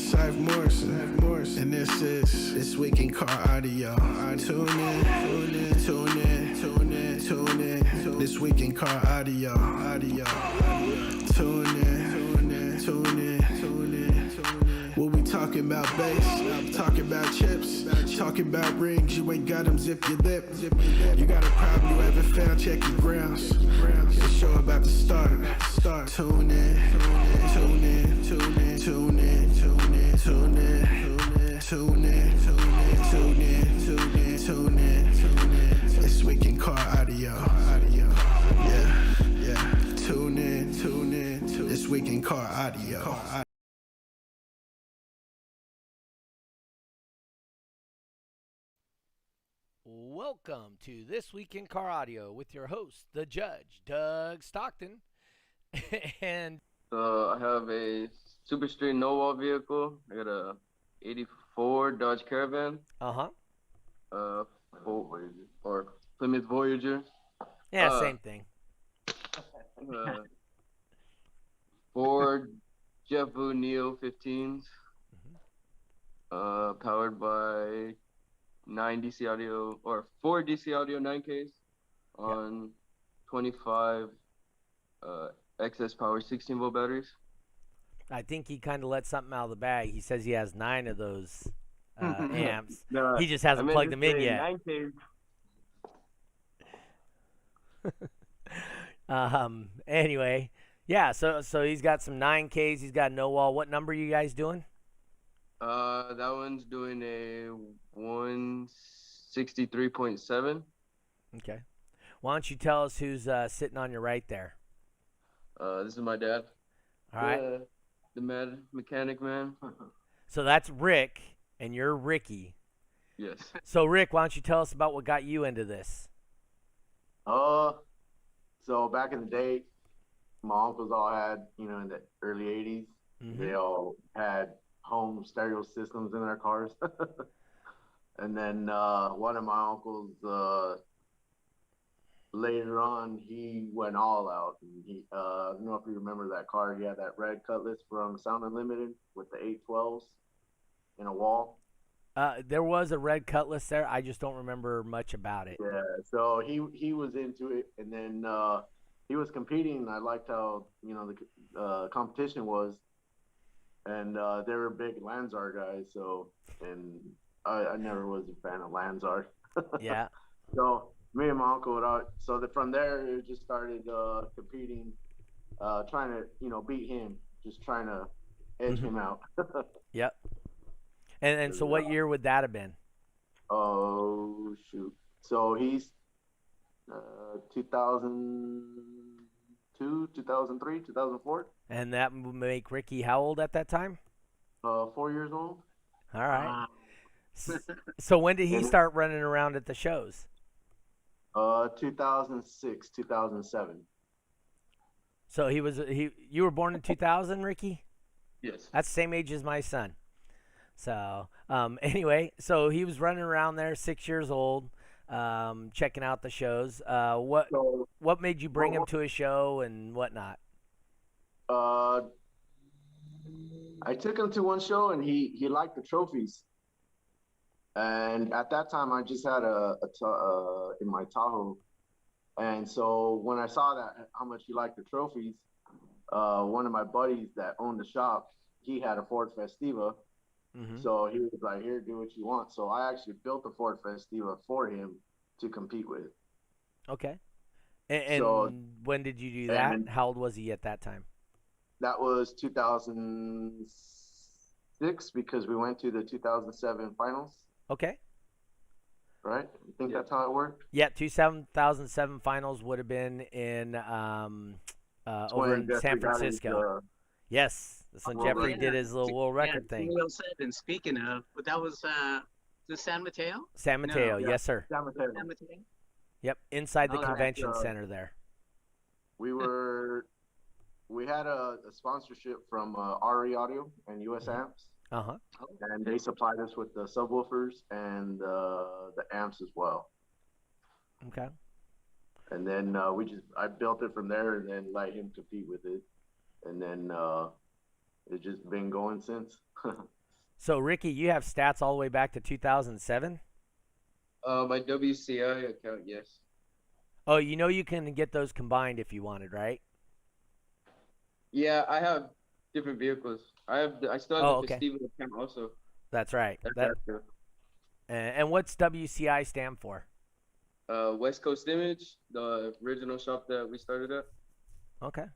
Safe Morrison, and this is This Week in Car Audio. Tune in. This Week in Car Audio. Tune in. What we talking about bass, talking about chips, talking about rings. You ain't got them, zip your lip. You got a problem you haven't found, check your grounds. The show about to start. Tune in. This Week in Car Audio. Yeah. Tune in. This Week in Car Audio. Welcome to This Week in Car Audio with your host, the Judge, Doug Stockton. And I have a Super Street no wall vehicle. I got a '84 Dodge Caravan. Or Plymouth Voyager. Yeah, same thing. Ford Jeff Vu Neo 15s. Powered by 9 DC audio or 4 DC audio 9Ks on 25 excess power 16-volt batteries. I think he kind of let something out of the bag. He says he has 9 of those amps. No, he just hasn't plugged them in yet. 9Ks. Anyway, yeah. So he's got some 9Ks. He's got no wall. What number are you guys doing? That one's doing a 163.7. Okay. Why don't you tell us who's sitting on your right there? This is my dad. All right. The mad mechanic man. So that's Rick, and you're Ricky. Yes. So Rick, why don't you tell us about what got you into this? So back in the day, my uncles all had, in the early 80s, they all had home stereo systems in their cars. And then one of my uncles, later on, he went all out. And he, I don't know if you remember that car. He had that red Cutlass from Sound Unlimited with the 812s in a wall. There was a red Cutlass there. I just don't remember much about it. Yeah, so he was into it, and then he was competing. I liked how the competition was, and they were big Lanzar guys. So, and I never was a fan of Lanzar. Yeah. So me and my uncle from there it just started competing, trying to beat him, just trying to edge him out. Yep. And so what year would that have been? Oh, shoot. So he's 2002, 2003, 2004. And that would make Ricky how old at that time? 4 years old. All right. So when did he start running around at the shows? 2006, 2007. So you were born in 2000, Ricky? Yes. That's the same age as my son. So anyway, so he was running around there, 6 years old, checking out the shows. What made you bring him to a show and whatnot? I took him to one show and he liked the trophies. And at that time, I just had in my Tahoe. And so when I saw that how much he liked the trophies, one of my buddies that owned the shop, he had a Ford Festiva. So he was like, "Here, do what you want." So I actually built the Ford Festiva for him to compete with. Okay. And when did you do that? How old was he at that time? That was 2006 because we went to the 2007 finals. Okay. Right? You think that's how it worked? Yeah, 2007 finals would have been in over in San Francisco. Yes. So Jeffrey did his little world record thing. 207. Speaking of, but that was the San Mateo? San Mateo, No, yes, sir. San Mateo. San Mateo? Yep, inside the convention center there. We had a sponsorship from RE Audio and US Amps. And they supplied us with the subwoofers and the amps as well. Okay. And then I built it from there and then let him compete with it. And then it's just been going since. So Ricky, you have stats all the way back to 2007. My WCI account, yes. Oh, you know you can get those combined if you wanted, right? Yeah, I have different vehicles. I still have Oh, the okay. festival account also. That's right. That's That after. and what's WCI stand for? West Coast Image, the original shop that we started at. Okay.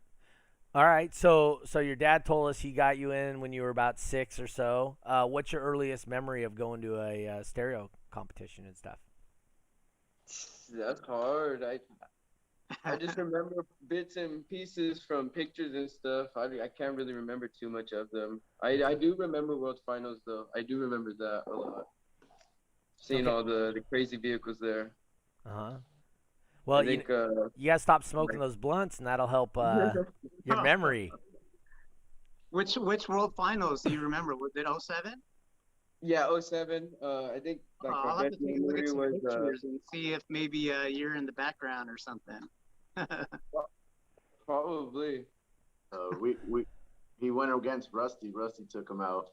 All right. So your dad told us he got you in when you were about 6 or so. What's your earliest memory of going to a stereo competition and stuff? That's hard. I just remember bits and pieces from pictures and stuff. I can't really remember too much of them. I do remember World Finals though. I do remember that a lot. Seeing Okay. all the crazy vehicles there. Uh-huh. I Well, think you gotta stop smoking those blunts, and that'll help your memory. Which World Finals do you remember? Was it '07? yeah, '07. I think like my I'll have best to take a look at memory some was pictures and see if maybe you're in the background or something. probably He went against Rusty. Rusty took him out.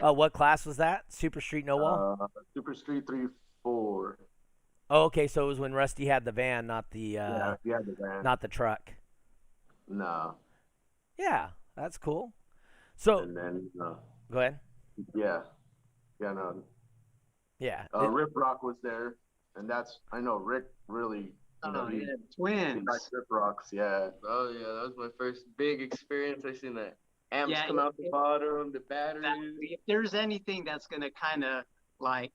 What class was that? Super Street No Wall? Super Street 3-4. Oh, okay. So it was when Rusty had the van, not the Yeah, he had the van. not the truck. No. Yeah, that's cool. So And then, go ahead. yeah, no. Yeah. Rip Rock was there, and I know Rick really, he Twins. likes Rip Rocks, yeah. Oh yeah, that was my first big experience. I seen the amps Yeah, come out the bottom, the batteries. If there's anything that's gonna kind of like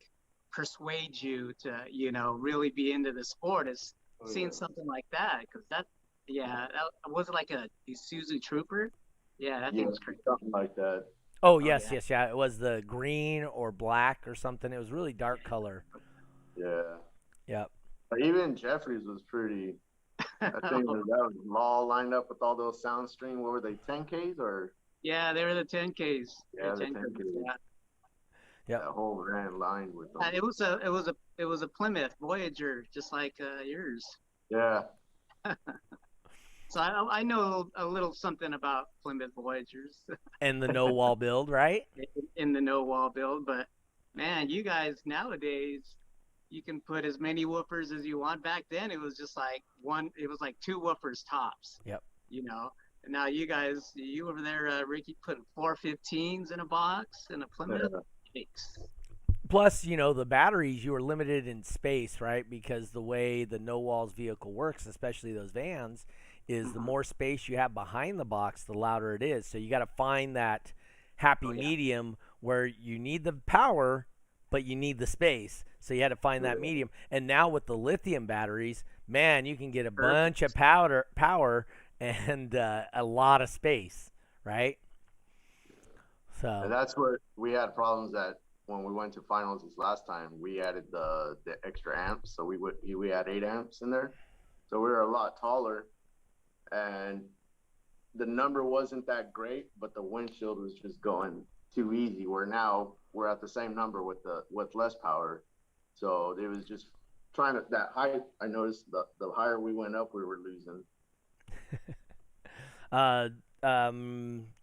persuade you to, really be into the sport, is seeing something like that, because that was it like a Isuzu Trooper? Yeah, that thing was crazy. Something like that. Oh yes, yeah. It was the green or black or something. It was really dark color. Yeah. Yep. But even Jeffries was pretty. I think that was all lined up with all those sound stream. What were they, 10Ks or? Yeah, they were the 10Ks. Yeah, the 10Ks. Yeah. Yep. That whole van lined with them. It was a Plymouth Voyager, just like yours. Yeah. So I know a little something about Plymouth Voyagers. And the no wall build, right? In the no wall build, but man, you guys nowadays, you can put as many woofers as you want. Back then it was just like two woofers tops. Yep. And now you over there, Ricky, put 415s in a box in a Plymouth. Yikes. Plus, the batteries, you were limited in space, right? Because the way the no walls vehicle works, especially those vans, is the more space you have behind the box, the louder it is. So you got to find that happy medium where you need the power, but you need the space. So you had to find that medium. And now with the lithium batteries, man, you can get a bunch of power and a lot of space, right? So And that's what we had problems at when we went to finals this last time. We added the extra amps, so we had 8 amps in there, so we were a lot taller, and the number wasn't that great, but the windshield was just going too easy. Where now we're at the same number with less power, so it was just trying to that height. I noticed the higher we went up, we were losing.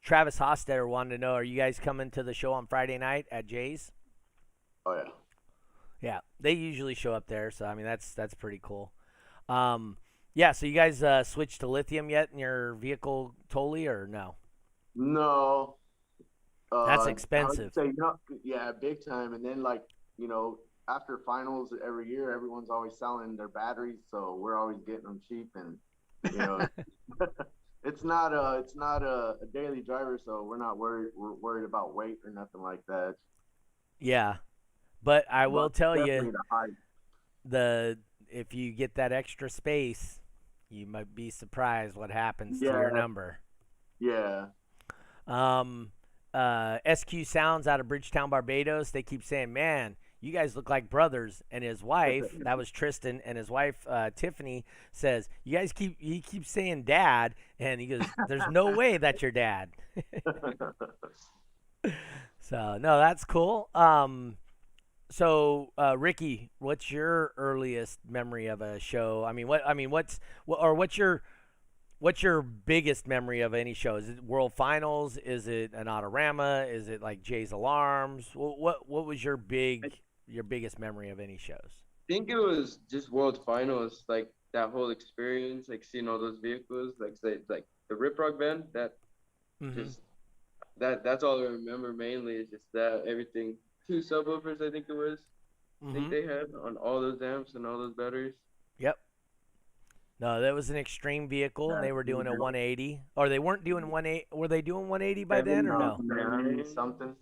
Travis Hostetter wanted to know, are you guys coming to the show on Friday night at Jay's? Oh yeah. Yeah, they usually show up there, so I mean that's pretty cool. Yeah, so you guys switched to lithium yet in your vehicle totally, or no? No. That's I would expensive. say no, yeah, big time. And then after finals every year, everyone's always selling their batteries, so we're always getting them cheap, and it's not a daily driver, so we're worried about weight or nothing like that. Yeah, but I will tell Definitely you, the height. if you get that extra space, you might be surprised what happens to your number. Yeah. SQ Sounds out of Bridgetown, Barbados, they keep saying, man, you guys look like brothers. And his wife, that was Tristan, and his wife, Tiffany, says, he keeps saying dad, and he goes, there's no way that's your dad. So, no, that's cool. So, Ricky, what's your earliest memory of a show? I mean, what's your What's your biggest memory of any show? Is it World Finals? Is it an Autorama? Is it like Jay's Alarms? What was your biggest memory of any shows? think it was just World Finals, like that whole experience, like seeing all those vehicles, like say, like the Rip Rock band. That just that's all I remember mainly is just that everything. 2 subwoofers, I think it was. I think they had on all those amps and all those batteries. Yep. No, that was an extreme vehicle, and they were doing a 180. Or they weren't doing 180. Were they doing 180 by then or no?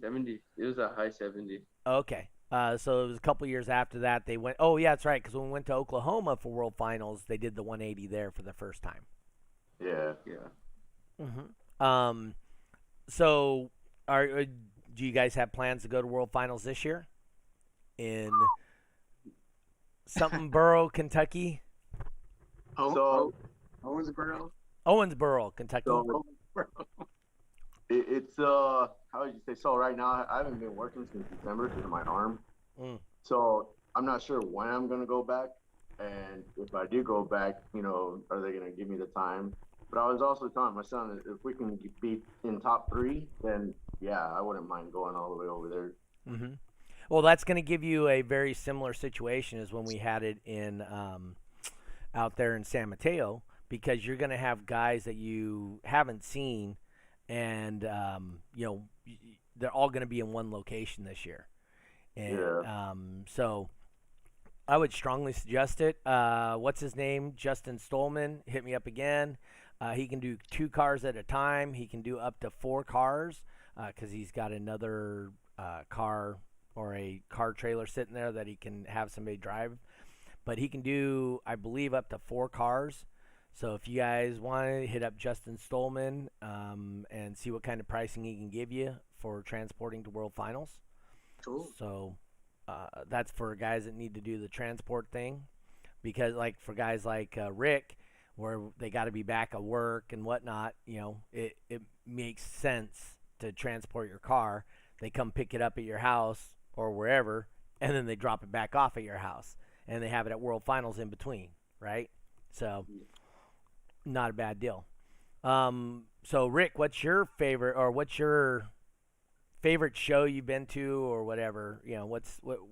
70. It was a high 70. Okay. So it was a couple years after that they went. Oh yeah, that's right. Because when we went to Oklahoma for World Finals, they did the 180 there for the first time. Yeah. So do you guys have plans to go to World Finals this year? In Owensboro, Kentucky. Owensboro, Kentucky. So it's how would you say? So right now I haven't been working since December because of my arm. So I'm not sure when I'm gonna go back, and if I do go back, are they gonna give me the time? But I was also telling my son if we can be in top 3, then yeah, I wouldn't mind going all the way over there. Well, that's going to give you a very similar situation as when we had it in out there in San Mateo, because you're going to have guys that you haven't seen, and they're all going to be in one location this year. And so I would strongly suggest it. What's his name? Justin Stolman hit me up again. He can do 2 cars at a time. He can do up to 4 cars because he's got another car or a car trailer sitting there that he can have somebody drive. But he can do, I believe, up to 4 cars. So if you guys want to hit up Justin Stolman and see what kind of pricing he can give you for transporting to World Finals. Cool. So that's for guys that need to do the transport thing. Because like for guys like Rick, where they got to be back at work and whatnot, it makes sense to transport your car. They come pick it up at your house or wherever, and then they drop it back off at your house, and they have it at World Finals in between, right? So, not a bad deal. So Rick, what's your favorite show you've been to or whatever?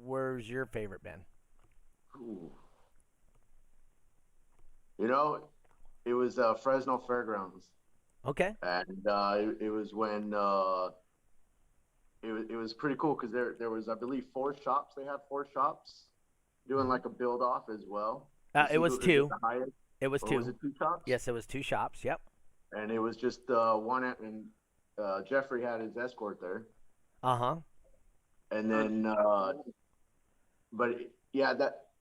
Where's your favorite been? Ooh. It was Fresno Fairgrounds. Okay. And it was when it was pretty cool because there was, I believe, 4 shops. They had 4 shops doing like a build off as well. It was 2. It was 2. Was it 2 shops? Yes, it was 2 shops. Yep. And it was just one, and Jeffrey had his escort there. And then,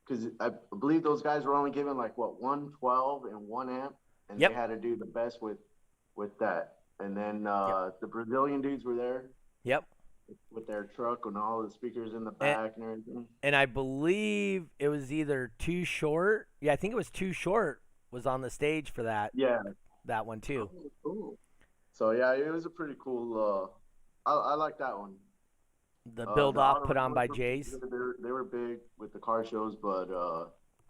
because I believe those guys were only given like 112 and 1 amp, and they had to do the best with that. And then the Brazilian dudes were there. Yep. With their truck and all the speakers in the back and everything. And I believe it was either Too Short. Yeah, I think it was Too Short was on the stage for that. Yeah. That one too. Oh, cool. So yeah, it was a pretty cool. I like that one. The build off put on by Jays. They were big with the car shows, but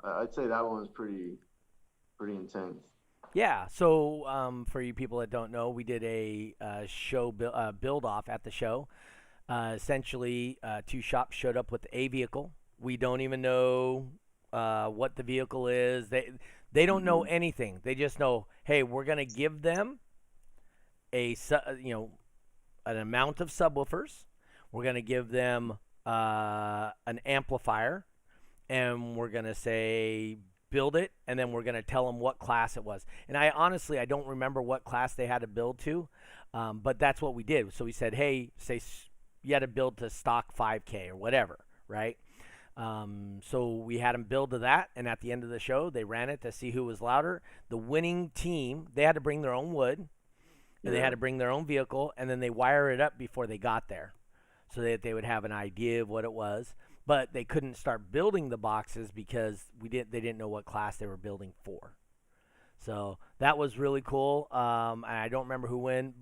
I'd say that one was pretty intense. Yeah. So for you people that don't know, we did a show build off at the show. Essentially, 2 shops showed up with a vehicle. We don't even know what the vehicle is. They don't know anything. They just know, hey, we're gonna give them an amount of subwoofers. We're gonna give them an amplifier, and we're gonna say build it, and then we're gonna tell them what class it was. And I honestly don't remember what class they had to build to, but that's what we did. So we said, hey, say you had to build to stock 5K or whatever, right? So we had them build to that, and at the end of the show, they ran it to see who was louder. The winning team, they had to bring their own wood, and they had to bring their own vehicle, and then they wire it up before they got there, so that they would have an idea of what it was. But they couldn't start building the boxes because they didn't know what class they were building for. So that was really cool. I don't remember who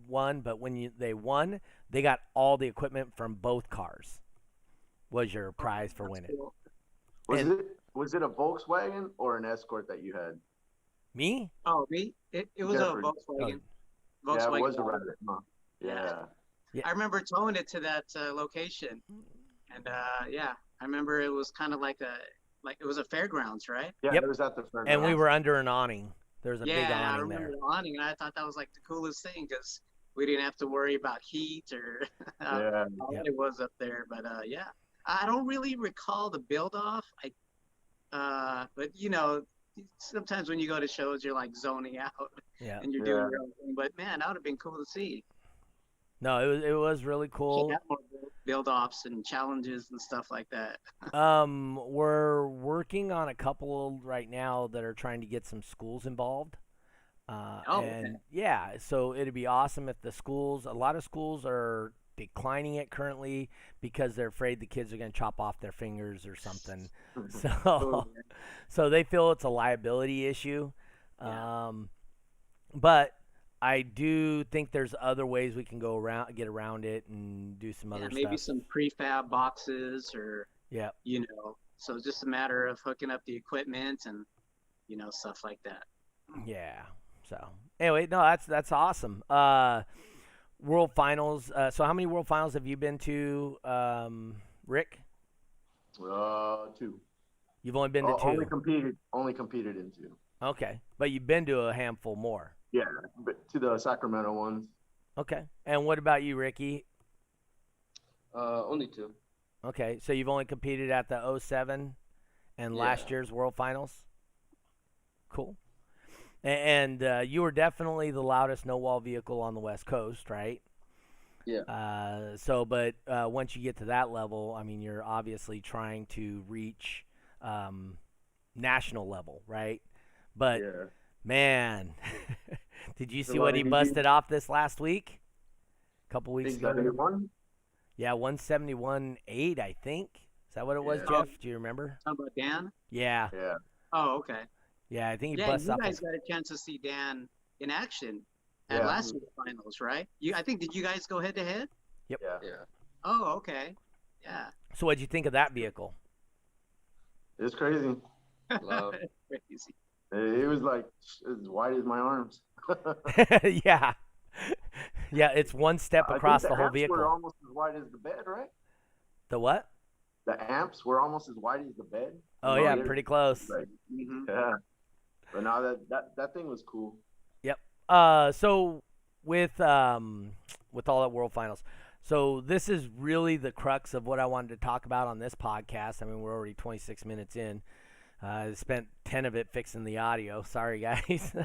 won, but when they won, they got all the equipment from both cars. Was your prize for winning? Cool. Was it a Volkswagen or an Escort that you had? Me? Oh, me? It was Jeffrey. a Volkswagen. Yeah, it Volkswagen. was a Golf. rabbit. Huh? Yeah. Yeah. I remember towing it to that location, and yeah, I remember it was kind of like it was a fairgrounds, right? Yeah, Yep. it was at the And we fairgrounds. were under an awning. There was a big Yeah, I awning remember there. the awning, and I thought that was like the coolest thing because we didn't have to worry about heat or Yeah. how Yep. it was up there. But yeah, I don't really recall the build off. But you know, sometimes when you go to shows, you're like zoning out Yeah. and you're doing your own thing. But man, that would have been cool to see. No, it was really Should cool. have more build offs and challenges and stuff like that. We're working on a couple right now that are trying to get some schools involved. And Okay. yeah, so it'd be awesome if a lot of schools are declining it currently because they're afraid the kids are going to chop off their fingers or something. So, Oh, so they feel it's a liability issue. Yeah. But I do think there's other ways we can get around it and do some yeah, other maybe stuff. some prefab boxes or Yeah. so it's just a matter of hooking up the equipment and stuff like that. Yeah. So anyway, no, that's awesome. World Finals. So how many World Finals have you been to, Rick? 2. You've only been to two. Only competed in 2. Okay, but you've been to a handful more. Yeah, but to the Sacramento ones. Okay, and what about you, Ricky? Only 2. Okay, so you've only competed at the 07 and last Yeah. year's World Finals. Cool. And you were definitely the loudest no-wall vehicle on the West Coast, right? Yeah. But once you get to that level, I mean, you're obviously trying to reach national level, right? But Yeah. man, did you see lot what of he easy. busted off this last week? A couple weeks ago. 71? Yeah, 171.8, I think. Is that what it was, Yeah. Jeff? Do you remember? Talking about Dan? Yeah. Yeah. Oh, okay. Yeah, I think he Yeah, busted you off. guys got a chance to see Dan in action at Yeah. last year's finals, right? Did you guys go head to head? Yeah. Yeah. Oh, okay. Yeah. So what'd you think of that vehicle? It's crazy. Love. Crazy. It was like as wide as my arms. Yeah. Yeah, it's one step across I think the whole amps vehicle. were almost as wide as the bed, right? The what? The amps were almost as wide as the bed. Oh, You know, yeah, they're- pretty close. Like, hmm yeah. But now that thing was cool. Yep. So with all that World Finals, so this is really the crux of what I wanted to talk about on this podcast. I mean, we're already 26 minutes in. I spent 10 of it fixing the audio. Sorry, guys.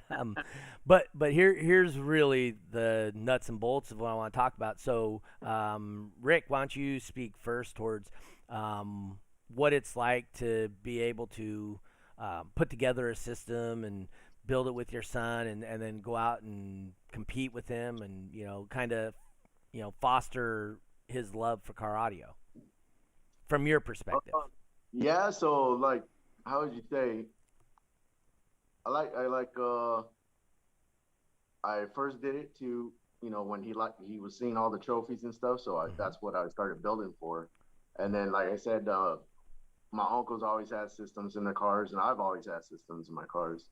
But here's really the nuts and bolts of what I want to talk about. So, Rick, why don't you speak first towards what it's like to be able to put together a system and build it with your son and then go out and compete with him and, kind of, foster his love for car audio from your perspective. Yeah, so like, how would you say? I first did it to, when he was seeing all the trophies and stuff. So that's what I started building for. And then, like I said, my uncles always had systems in their cars, and I've always had systems in my cars.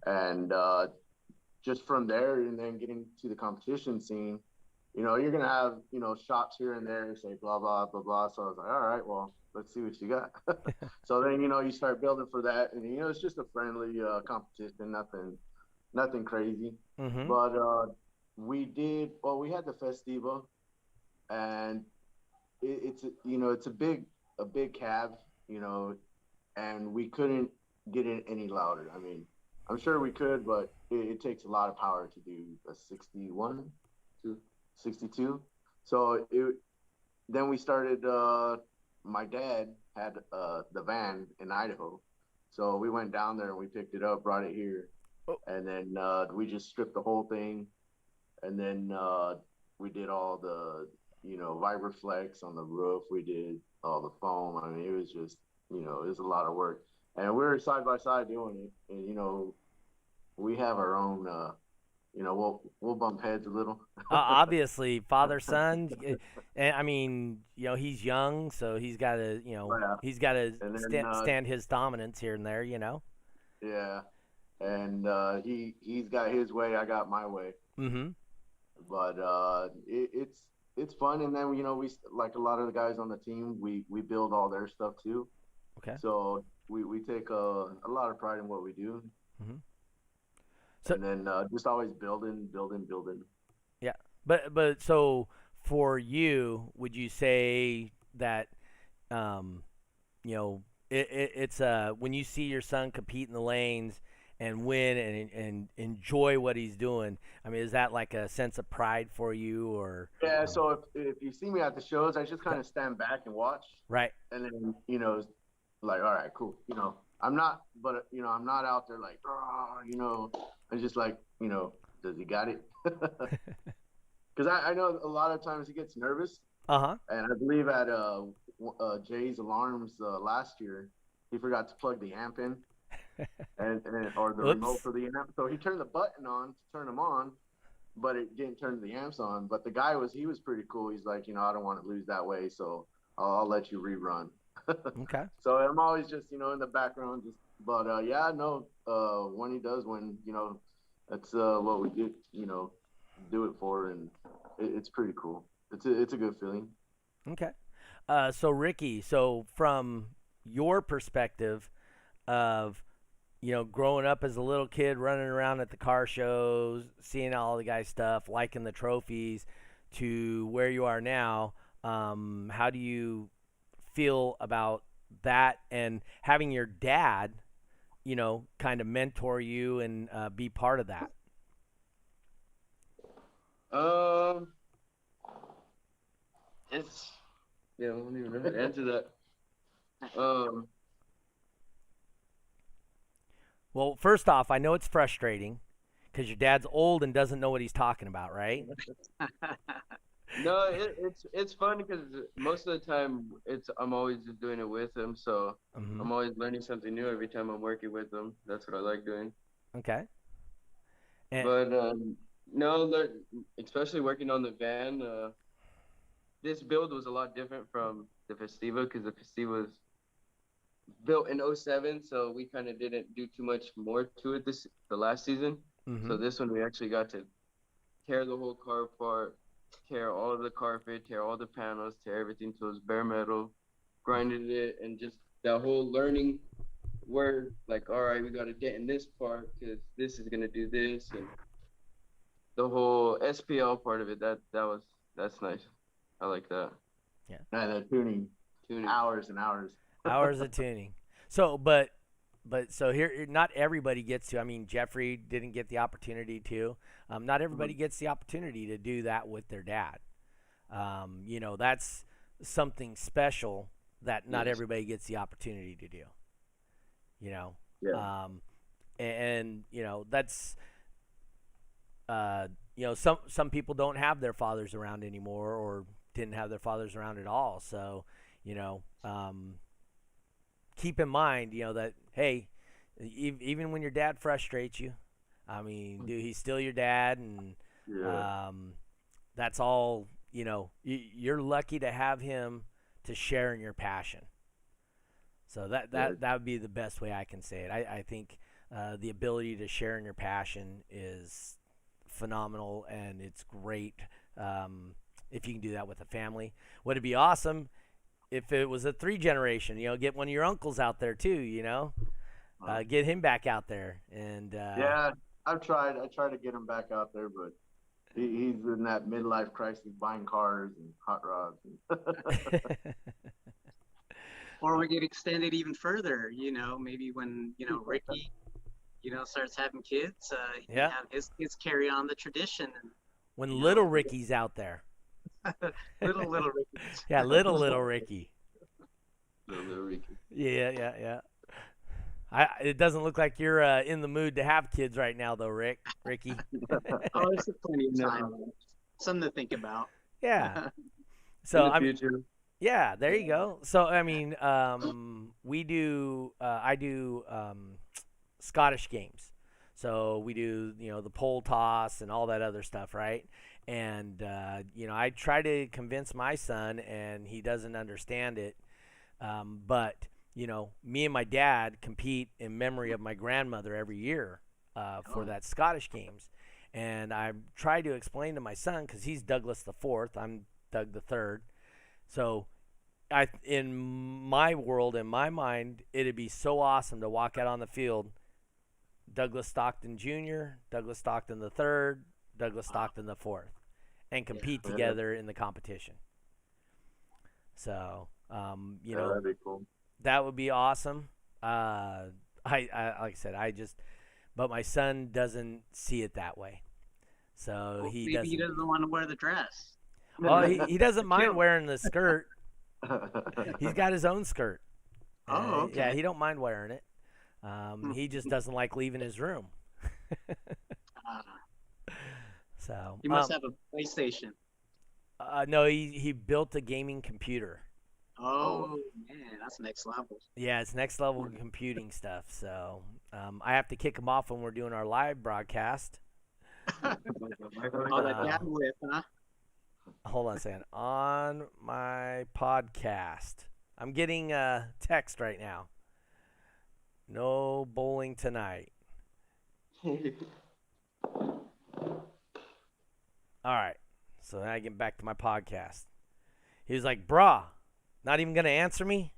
And just from there, and then getting to the competition scene, you're gonna have shops here and there say blah blah blah blah. So I was like, all right, well, let's see what you got. So then you start building for that, and it's just a friendly competition, nothing crazy. Mm-hmm. But we had the Festiva, and it's a big cab, and we couldn't get it any louder. I mean, I'm sure we could, but it takes a lot of power to do a 61 to 62. So then we started, my dad had the van in Idaho. So we went down there and we picked it up, brought it here. Oh. And then we just stripped the whole thing. And then we did all the, Vibraflex on the roof. We did all the foam. I mean, it was just, it was a lot of work. And we were side by side doing it. And, we have our own, we'll bump heads a little. Obviously, father son. And I mean, he's young, so he's got to, Yeah. he's got to And then, stand his dominance here and there. Yeah. and he's got his way, I got my way. Mm-hmm. But it's fun, and then we like a lot of the guys on the team, we build all their stuff too. Okay. So we take a lot of pride in what we do. Mm-hmm. So, and then just always building. Yeah, but so for you, would you say that it's when you see your son compete in the lanes and win and enjoy what he's doing? I mean, is that like a sense of pride for you, or? Yeah. So if you see me at the shows, I just kind of stand back and watch. Right. And then like, all right, cool. I'm not out there like, I'm just like, does he got it? Because I know a lot of times he gets nervous. Uh-huh. And I believe at Jay's Alarms last year, he forgot to plug the amp in, or the remote for the amp. So he turned the button on to turn them on, but it didn't turn the amps on. But the guy was pretty cool. He's like, I don't want to lose that way, so I'll let you rerun. Okay. So I'm always just in the background, when he does win, that's what we do it for, and it's pretty cool. It's a good feeling. Okay. So Ricky, from your perspective of growing up as a little kid, running around at the car shows, seeing all the guys' stuff, liking the trophies, to where you are now, how do you feel about that, and having your dad kind of mentor you and be part of that? It's I don't even know how to answer that. Well, first off, I know it's frustrating because your dad's old and doesn't know what he's talking about, right? No, it's fun because most of the time I'm always just doing it with him, so Mm-hmm. I'm always learning something new every time I'm working with him. That's what I like doing. Okay. But no, especially working on the van, this build was a lot different from the Festiva because the Festiva was built in 07, so we kind of didn't do too much more to it the last season. Mm-hmm. So this one we actually got to tear the whole car apart, tear all of the carpet, tear all the panels, tear everything to its bare metal, grinded it, and just that whole learning where, like, all right, we got to get in this part because this is going to do this, and the whole SPL part of it, that's nice. I like that. Yeah. And the tuning. Hours and hours. Hours of tuning. So, but so here, not everybody gets to. I mean, Jeffrey didn't get the opportunity to. Not everybody gets the opportunity to do that with their dad. That's something special that not everybody gets the opportunity to do. Yeah. That's some people don't have their fathers around anymore, or didn't have their fathers around at all. So, keep in mind, that, hey, even when your dad frustrates you, I mean, dude, he's still your dad, and that's all. You're lucky to have him to share in your passion. So that would be the best way I can say it. I think the ability to share in your passion is phenomenal, and it's great if you can do that with a family. Would it be awesome if it was a 3-generation? Get one of your uncles out there too. Get him back out there, and yeah, I've tried. I try to get him back out there, but he's in that midlife crisis, buying cars and hot rods. Or we could extend it even further. Maybe when Ricky, starts having kids, he can have his kids carry on the tradition. And when little Ricky's out there. little Ricky. Yeah, little Ricky. Little Ricky. Yeah. It doesn't look like you're in the mood to have kids right now, though, Ricky. Oh, there's plenty of time. Something to think about. Yeah. So future. Yeah, there you go. So I mean, I do Scottish games. So we do the pole toss and all that other stuff, right? And I try to convince my son, and he doesn't understand it. But me and my dad compete in memory of my grandmother every year for that Scottish games. And I tried to explain to my son, because he's Douglas the Fourth, I'm Doug the Third. So in my world, in my mind, it'd be so awesome to walk out on the field, Douglas Stockton Jr., Douglas Stockton the Third, Douglas Stockton the Fourth, and compete together in the competition. So, you know, that'd be cool. that would be awesome. I like I said, but my son doesn't see it that way. So Well, he maybe he doesn't want to wear the dress. Well, he doesn't mind wearing the skirt. He's got his own skirt. Oh, okay. Yeah, he don't mind wearing it. He just doesn't like leaving his room. So He must have a PlayStation. no, he built a gaming computer. Oh man, that's next level. Yeah, it's next level computing stuff. So I have to kick him off when we're doing our live broadcast. Oh, that dad whip, huh? Hold on a second. On my podcast, I'm getting a text right now. No bowling tonight. All right. So then I get back to my podcast. He was like, "Brah, not even gonna answer me."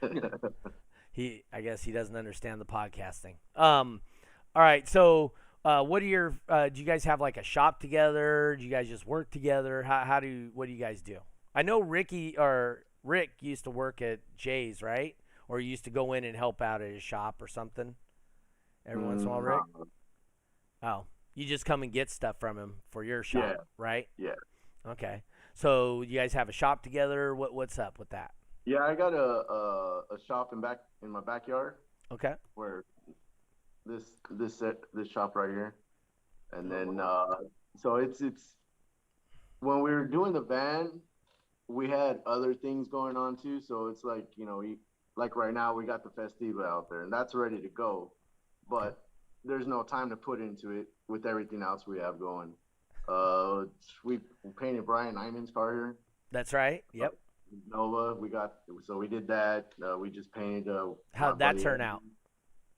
I guess he doesn't understand the podcasting. All right. So, what are your? Do you guys have like a shop together? Do you guys just work together? What do you guys do? I know Rick used to work at Jay's, right? Or you used to go in and help out at his shop or something every once in a while, Rick? Oh, you just come and get stuff from him for your shop, right? Yeah. Okay. So you guys have a shop together. What's up with that? Yeah, I got a shop in my backyard. Okay. Where this shop right here, and then so it's when we were doing the van, we had other things going on too. So it's like, you know, like right now we got the Festiva out there, and that's ready to go, but there's no time to put into it with everything else we have going. We painted Brian Iman's car here. That's right. Yep. Nova, we did that. We just painted. How'd that turn out?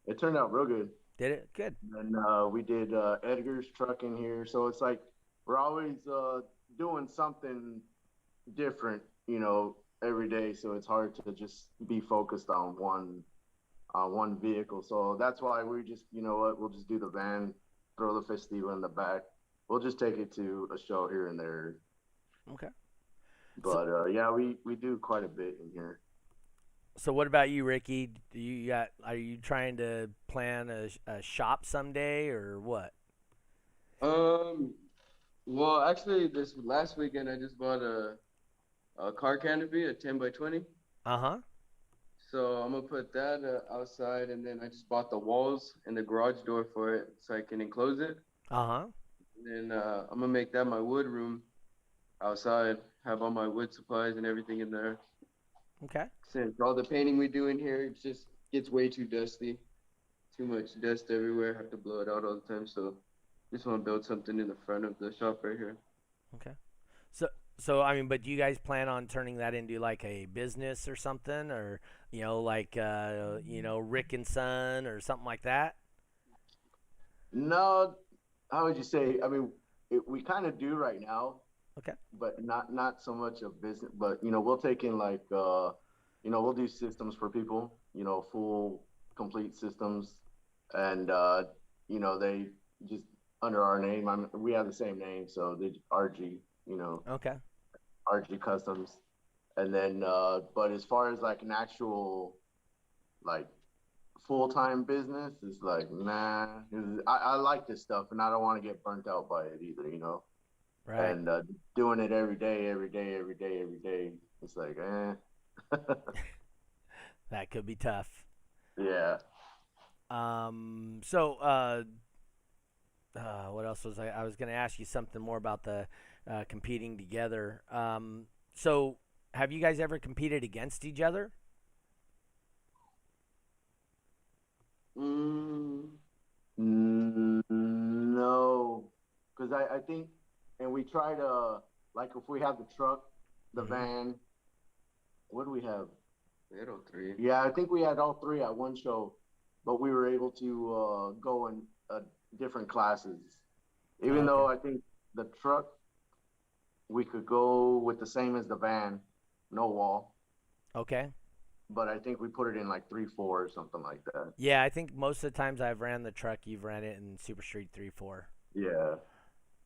It turned out real good. Did it? Good. And we did Edgar's truck in here. So it's like we're always doing something different, you know, every day. So it's hard to just be focused on one vehicle. So that's why we just, you know what, we'll just do the van, throw the Festiva in the back. We'll just take it to a show here and there. Okay. But yeah, we do quite a bit in here. So what about you, Ricky? Are you trying to plan a shop someday or what? Well, actually, this last weekend I just bought a car canopy, a 10x20. Uh-huh. So I'm gonna put that outside, and then I just bought the walls and the garage door for it so I can enclose it. Uh-huh. And then I'm gonna make that my wood room outside, have all my wood supplies and everything in there. Okay. Since all the painting we do in here, it just gets way too dusty. Too much dust everywhere. Have to blow it out all the time. So just want to build something in the front of the shop right here. Okay. So I mean, but do you guys plan on turning that into like a business or something, or you know, like you know, Rick and Son or something like that? No, how would you say? I mean, we kind of do right now. Okay. But not so much a business. But you know, we'll take in like you know, we'll do systems for people. You know, full complete systems, and you know, they just under our name. We have the same name, so they RG. You know. Okay. RG Customs, and then but as far as like an actual like full-time business, it's like nah. I like this stuff, and I don't want to get burnt out by it either. You know. Right. And doing it every day, it's like, That could be tough. Yeah. So, what else was I was going to ask you something more about the competing together. So, have you guys ever competed against each other? No, because I think. And we try to, like, if we have the truck, the van, what do we have? We had all three. Yeah, I think we had all three at one show, but we were able to go different classes. Even though I think the truck, we could go with the same as the van, no wall. Okay. But I think we put it in like 3-4 or something like that. Yeah, I think most of the times I've ran the truck, you've ran it in Super Street 3-4. Yeah.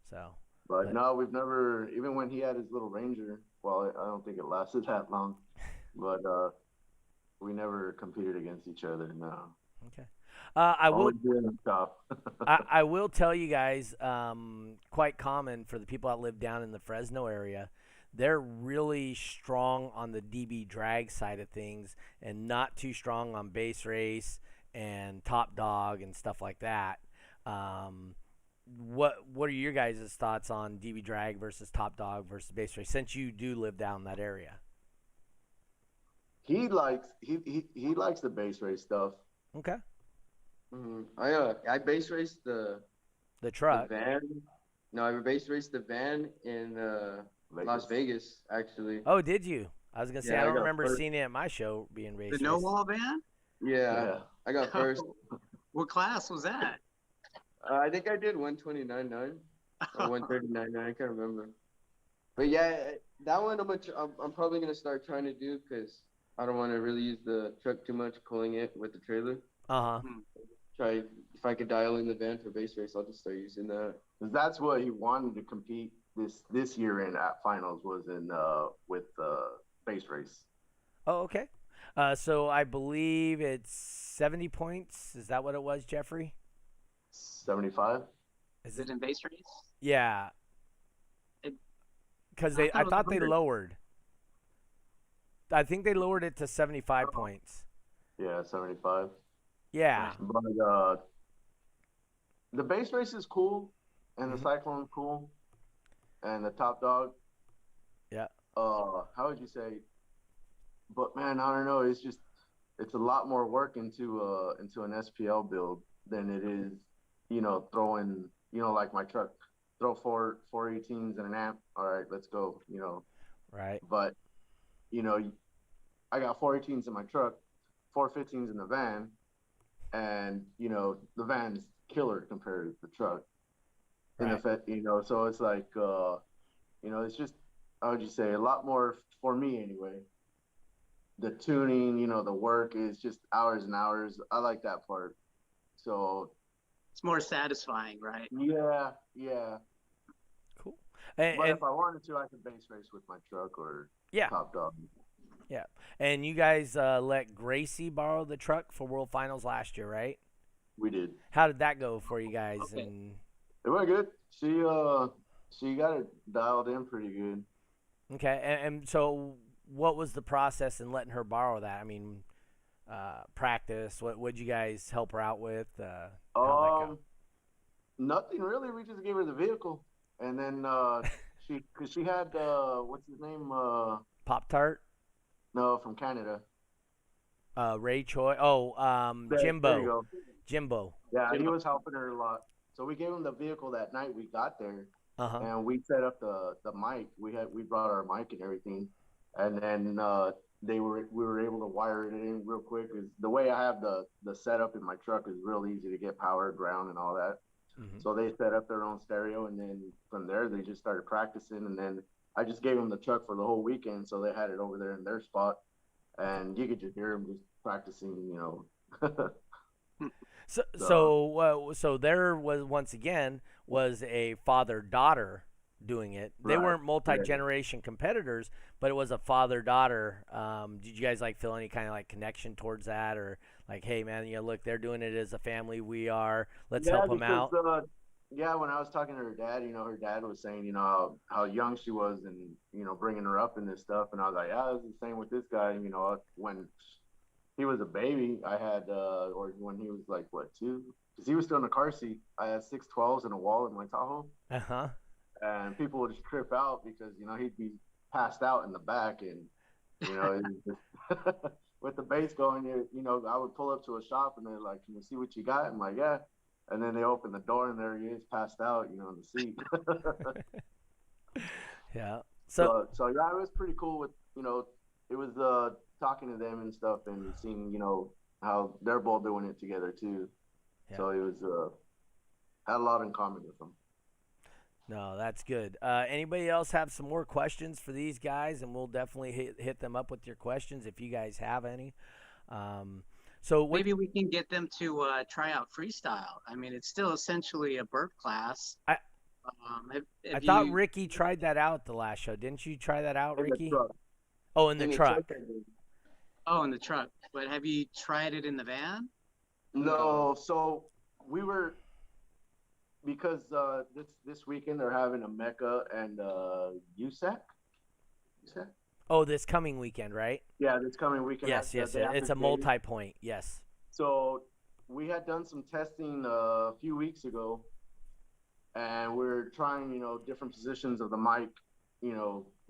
So. But no, we've never, even when he had his little Ranger, well, I don't think it lasted that long, but we never competed against each other, no. Okay. I will I will tell you guys, quite common for the people that live down in the Fresno area, they're really strong on the DB drag side of things and not too strong on base race and top dog and stuff like that. What are your guys' thoughts on DB drag versus top dog versus base race, since you do live down that area? He likes the base race stuff. Okay. I base raced the truck. The van. No, I base raced the van in Las Vegas, actually. Oh, did you? I was gonna say, Yeah, I don't remember seeing it at my show being raced. The no wall van? Yeah, I got first. What class was that? I think I did 129.9 or 139.9. I can't remember. But yeah, that one I'm probably gonna start trying to do, because I don't want to really use the truck too much, pulling it with the trailer. Try if I could dial in the van for base race, I'll just start using that. That's what he wanted to compete this year in at finals, was in with base race. Oh, okay. So I believe it's 70 points. Is that what it was, Jeffrey? 75. Is it in base race? Yeah. Because I thought they lowered. I think they lowered it to 75 points. Yeah, 75. Yeah. But the base race is cool, and the Cyclone is cool, and the top dog. Yeah. How would you say? But man, I don't know. It's a lot more work into an SPL build than it is, throwing, like my truck, throw four 18s and an amp. All right, let's go. Right. But I got 4 18s in my truck, 4 15s in the van, and the van's killer compared to the truck. Right. So it's like it's just, how would you say, a lot more for me anyway. The tuning, the work is just hours and hours. I like that part. So it's more satisfying, right? Yeah. Cool. But if I wanted to, I could base race with my truck or top dog. Yeah. And you guys let Gracie borrow the truck for World Finals last year, right? We did. How did that go for you guys? Okay. And it went good. She got it dialed in pretty good. Okay. And so what was the process in letting her borrow that? I mean, practice. What'd you guys help her out with? How'd that go? Nothing really. We just gave her the vehicle, and then she had what's his name? Pop-Tart? No, from Canada. Ray Choi. Oh, Jimbo. There you go. Jimbo. Yeah, he was helping her a lot. So we gave him the vehicle that night we got there, and we set up the mic. We brought our mic and everything, and then we were able to wire it in real quick. Cause the way I have the setup in my truck is real easy to get power, ground, and all that. So they set up their own stereo, and then from there they just started practicing. And then I just gave them the truck for the whole weekend, so they had it over there in their spot, and you could just hear them just practicing, So there was, once again, was a father-daughter doing it. They weren't multi-generation competitors, but it was a father-daughter. Did you guys feel any kind of connection towards that, or hey man, look, they're doing it as a family, we are, let's help them out? When I was talking to her dad, her dad was saying, how young she was, and bringing her up in this stuff, and I was like, yeah, it's the same with this guy. When he was a baby, I had, or when he was 2, because he was still in a car seat, I had 612s and a wall in my Tahoe. And people would just trip out because, he'd be passed out in the back, and, with the bass going, I would pull up to a shop and they're like, can you see what you got? I'm like, yeah. And then they open the door and there he is, passed out, in the seat. Yeah. So yeah, it was pretty cool with, it was talking to them and stuff, and seeing, how they're both doing it together too. Yeah. So it was had a lot in common with them. No, that's good. Anybody else have some more questions for these guys? And we'll definitely hit them up with your questions if you guys have any. So maybe we can get them to try out freestyle. I mean, it's still essentially a burp class. I thought Ricky tried that out at the last show. Didn't you try that out, Ricky? Oh, in the truck. Oh, in the truck. But have you tried it in the van? No. So we were, because this weekend they're having a Mecca and USAC. Oh, this coming weekend, right? Yeah, this coming weekend. Yes. It's a multi-point. Yes. So we had done some testing a few weeks ago, and we're trying, different positions of the mic,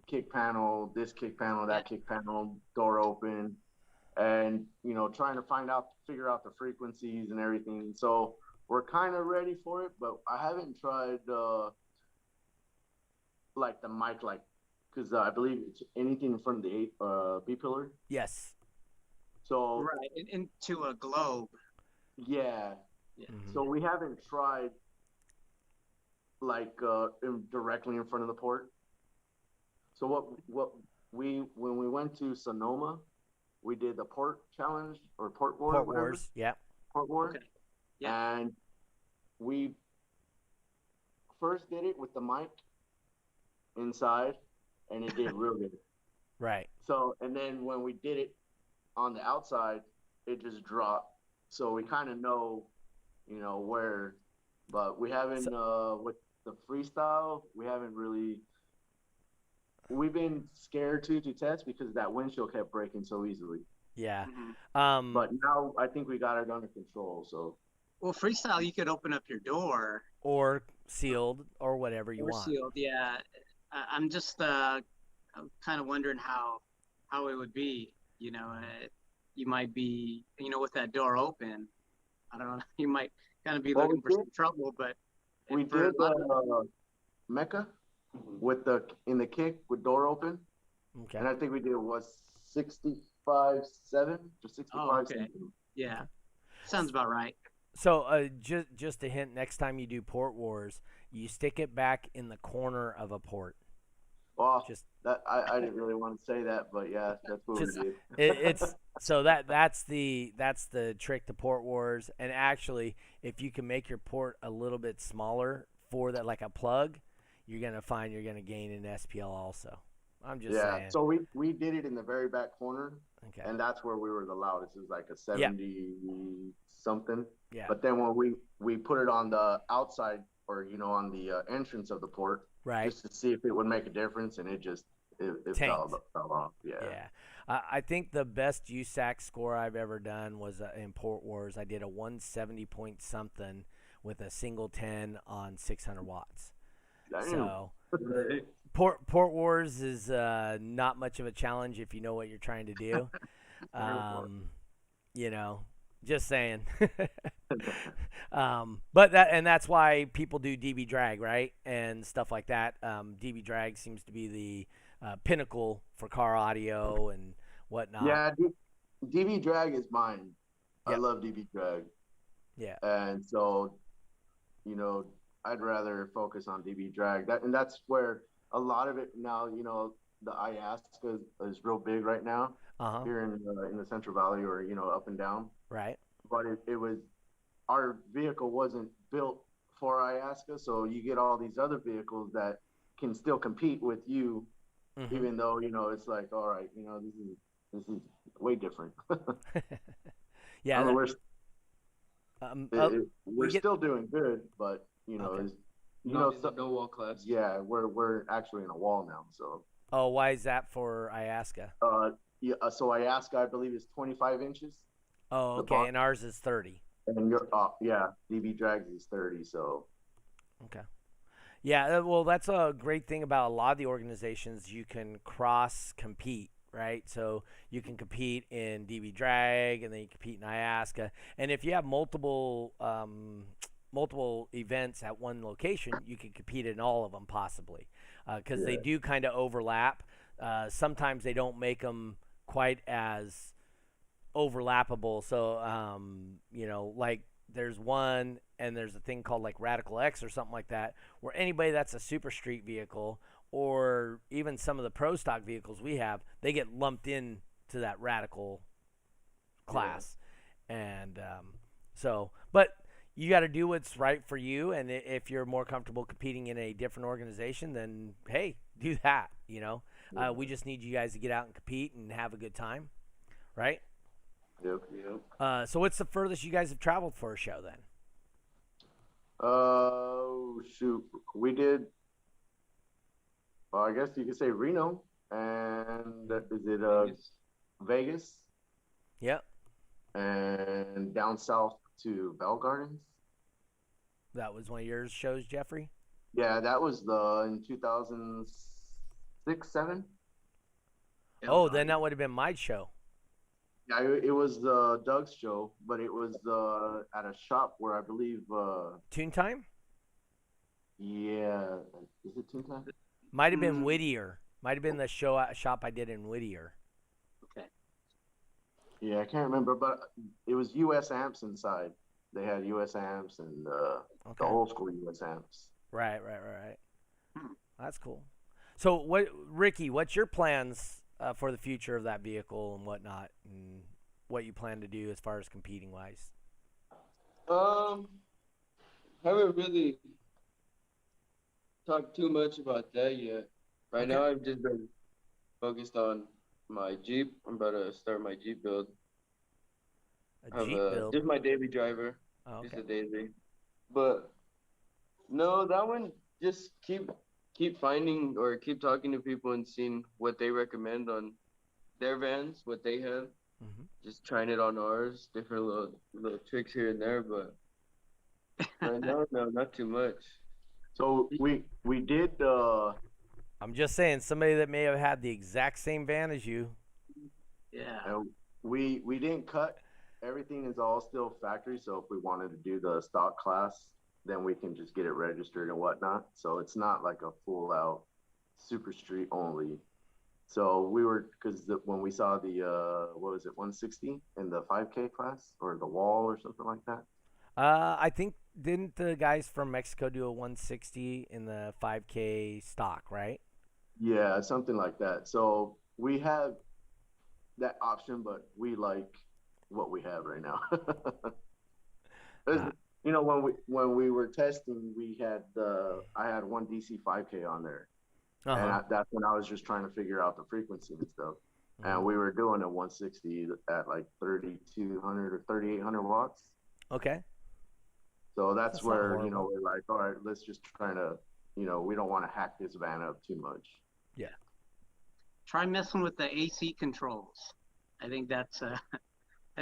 kick panel, this kick panel, that kick panel, door open, and, trying to figure out the frequencies and everything. So we're kind of ready for it, but I haven't tried, like the mic, because I believe it's anything in front of the B pillar. Yes. So right, into a globe. Yeah. Mm-hmm. So we haven't tried directly in front of the port. So when we went to Sonoma, we did the port challenge or port war. Port wars. Yeah. Port war. Okay. Yeah. And we first did it with the mic inside, and it did real good. Right. So, and then when we did it on the outside, it just dropped. So we kind of know, where, but we haven't, with the freestyle, we haven't really, we've been scared to test because that windshield kept breaking so easily. Yeah. Mm-hmm. But now I think we got it under control. So. Well, freestyle, you could open up your door. Or sealed or whatever you want. Or sealed, yeah. I'm just kind of wondering how it would be. You might be, with that door open. I don't know. You might kind of be looking for some trouble, but we did Mecca with in the kick with door open. Okay. And I think we did 65-7 or 65. Oh, okay. Yeah. Sounds about right. So just a hint, next time you do Port Wars, you stick it back in the corner of a port. Well, I didn't really want to say that, but yeah, that's what we did. It's so that's the trick to Port Wars. And actually, if you can make your port a little bit smaller for that, like a plug, you're gonna find you're gonna gain an SPL also. I'm just saying. So we did it in the very back corner, and that's where we were the loudest. It was like a 70 something. Yeah. But then when we put it on the outside or on the entrance of the port, right, just to see if it would make a difference, and it fell off. Yeah. Yeah. I think the best USAC score I've ever done was in Port Wars. I did a 170 point something with a single 10 on 600 watts. Damn. So Port Wars is not much of a challenge if you know what you're trying to do. Just saying. But that's why people do DB drag, right? And stuff like that. DB drag seems to be the pinnacle for car audio and whatnot. Yeah, DB drag is mine. Yep. I love DB drag. Yeah. And so, I'd rather focus on DB drag. That's where a lot of it now, the Ayahuasca is real big right now here in the Central Valley or, up and down. Right. But it was, our vehicle wasn't built for Ayahuasca, so you get all these other vehicles that can still compete with you, even though, it's like, all right, this is way different. Yeah. We're still doing good, but, no wall class. Yeah, we're actually in a wall now, so. Oh, why is that for Ayahuasca? So Ayahuasca, I believe, is 25 inches. Oh, okay, and ours is 30. And DB Drags is 30, so. Okay. Yeah, well, that's a great thing about a lot of the organizations. You can cross-compete, right? So you can compete in DB Drag, and then you compete in Ayahuasca. And if you have multiple events at one location, you can compete in all of them possibly, because they do kind of overlap. Sometimes they don't make them quite as overlappable. So, like there's one, and there's a thing called like Radical X or something like that, where anybody that's a super street vehicle, or even some of the pro stock vehicles we have, they get lumped in to that Radical class. And but you got to do what's right for you, and if you're more comfortable competing in a different organization, then hey, do that. We just need you guys to get out and compete and have a good time, right? Yep. So what's the furthest you guys have traveled for a show then? Shoot, we did. I guess you could say Reno, and is it Vegas? Yep. And down south to Bell Gardens. That was one of your shows, Jeffrey? Yeah, that was in 2006, 7. Oh, then that would have been my show. Yeah, it was Doug's show, but it was at a shop where I believe. Tune Time? Yeah, is it Tune Time? Might have been Whittier. Might have been the shop I did in Whittier. Okay. Yeah, I can't remember, but it was US amps inside. They had US amps and the old school US amps. Right. That's cool. So, Ricky? What's your plans for the future of that vehicle and whatnot, and what you plan to do as far as competing wise? Haven't really talked too much about that yet. Right now, I've just been focused on my Jeep. I'm about to start my Jeep build. Jeep build? Just my daily driver. Oh, okay. Just a daily. But no, that one, just keep finding or keep talking to people and seeing what they recommend on their vans, what they have. Mm-hmm. Just trying it on ours, different little tricks here and there, but right now, no, not too much. So we did. I'm just saying, somebody that may have had the exact same van as you. Yeah. We didn't cut. Everything is all still factory. So if we wanted to do the stock class, then we can just get it registered and whatnot. So it's not like a full out super street only. So we were, because when we saw the what was it, 160 in the 5K class or the wall or something like that. I think, didn't the guys from Mexico do a 160 in the 5K stock, right? Yeah, something like that. So we have that option, but we like what we have right now. When we were testing, we had I had one DC 5K on there, and that's when I was just trying to figure out the frequency and stuff. And we were doing a 160 at like 3,200 or 3,800 watts. Okay. So that's where we're like, all right, let's just try to, we don't want to hack this van up too much. Yeah. Try messing with the AC controls. I think that's. I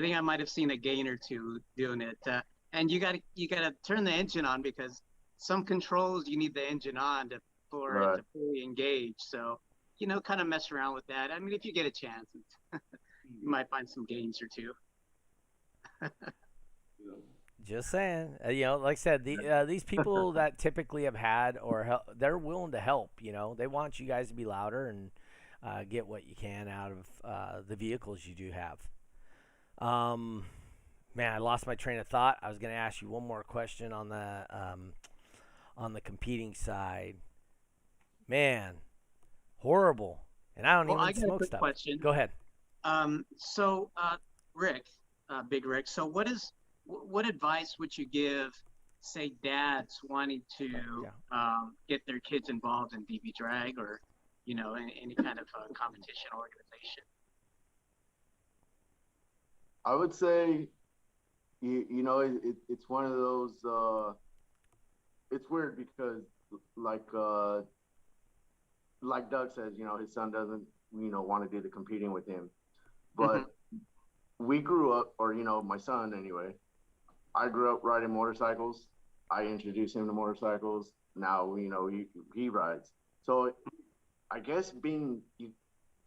think I might have seen a gain or two doing it. And you gotta turn the engine on, because some controls you need the engine on for it to fully engage. So kind of mess around with that. I mean, if you get a chance, you might find some gains or two. Just saying, like I said, these people that typically have had they're willing to help. They want you guys to be louder and get what you can out of the vehicles you do have. Man, I lost my train of thought. I was going to ask you one more question on the competing side. Man, horrible. And I don't even smoke stuff. Question. Go ahead. So, Rick, Big Rick. So, what advice would you give, say, dads wanting to get their kids involved in DB drag or, any kind of competition organization? I would say, it's one of those. It's weird because, like Doug says, his son doesn't, want to do the competing with him, but we grew up, or my son anyway. I grew up riding motorcycles. I introduced him to motorcycles. Now, he rides. So I guess being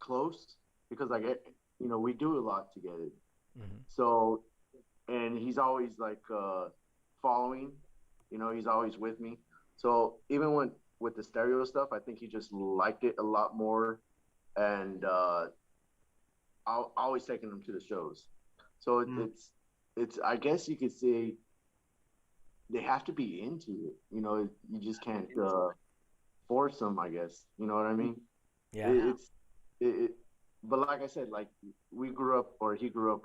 close, because we do a lot together. Mm-hmm. So, and he's always like following, he's always with me. So even with the stereo stuff, I think he just liked it a lot more. And I'll always taking him to the shows. So it's I guess you could say they have to be into it. You just can't force them, I guess. You know what I mean? Yeah. It, but like I said, like we grew up, or he grew up,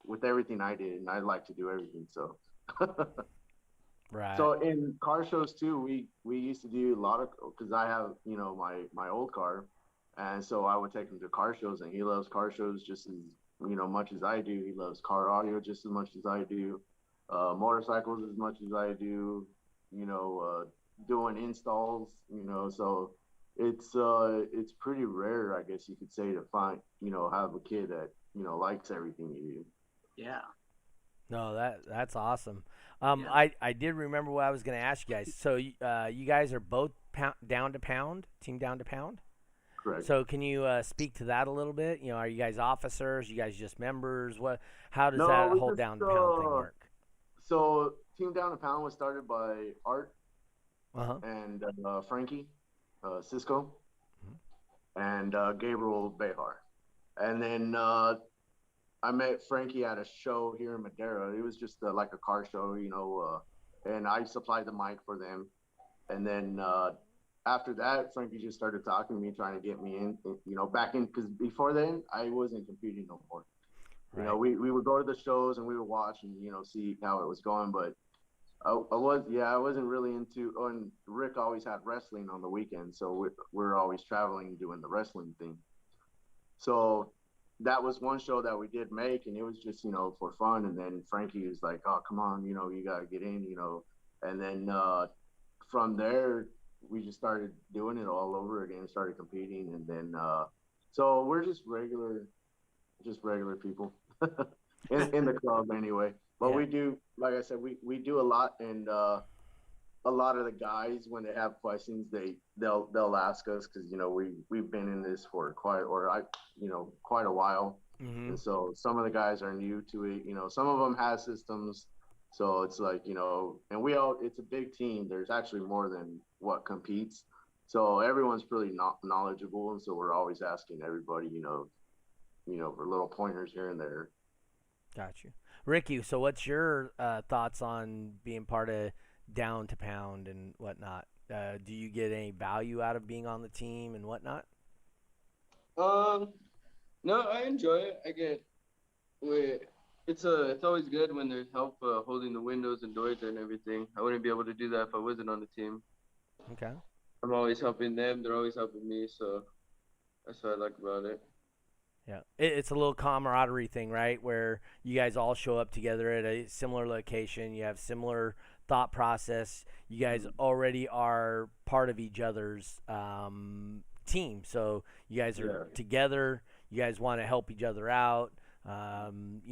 with everything I did, and I like to do everything. So, Right. so in car shows too, we used to do a lot of, because I have, my old car, and so I would take him to car shows, and he loves car shows just as much as I do. He loves car audio just as much as I do, motorcycles as much as I do. Doing installs. So it's pretty rare, I guess you could say, to find have a kid that likes everything you do. Yeah. No, that's awesome. Yeah. I did remember what I was going to ask you guys. So you guys are both down to pound, team down to pound. Correct. So can you speak to that a little bit? Are you guys officers? You guys just members? How does that whole down to pound thing work? So team down to pound was started by Art Uh-huh. and Frankie Cisco and Gabriel Behar, and then I met Frankie at a show here in Madera. It was just like a car show, and I supplied the mic for them. And then after that, Frankie just started talking to me, trying to get me in, back in, because before then I wasn't competing no more. Right. We would go to the shows and we would watch and see how it was going, but I wasn't really into. And Rick always had wrestling on the weekend, so we're always traveling doing the wrestling thing. So that was one show that we did make, and it was just for fun. And then Frankie was like, "Oh, come on, you gotta get in," And then from there we just started doing it all over again, started competing, and then so we're just regular people in the club anyway. But we do, like I said, we do a lot, and a lot of the guys, when they have questions, they'll ask us, because we've been in this for quite a while. Mm-hmm. And so some of the guys are new to it. Some of them have systems, so it's like and it's a big team. There's actually more than what competes, so everyone's really knowledgeable, and so we're always asking everybody for little pointers here and there. Got you. Ricky, so what's your thoughts on being part of down to pound and whatnot? Do you get any value out of being on the team and whatnot? No, I enjoy it. It's always good when there's help holding the windows and doors and everything. I wouldn't be able to do that if I wasn't on the team. Okay. I'm always helping them. They're always helping me, so that's what I like about it. Yeah, it's a little camaraderie thing, right? Where you guys all show up together at a similar location. You have similar thought process. You guys already are part of each other's team, so you guys are together. You guys want to help each other out, and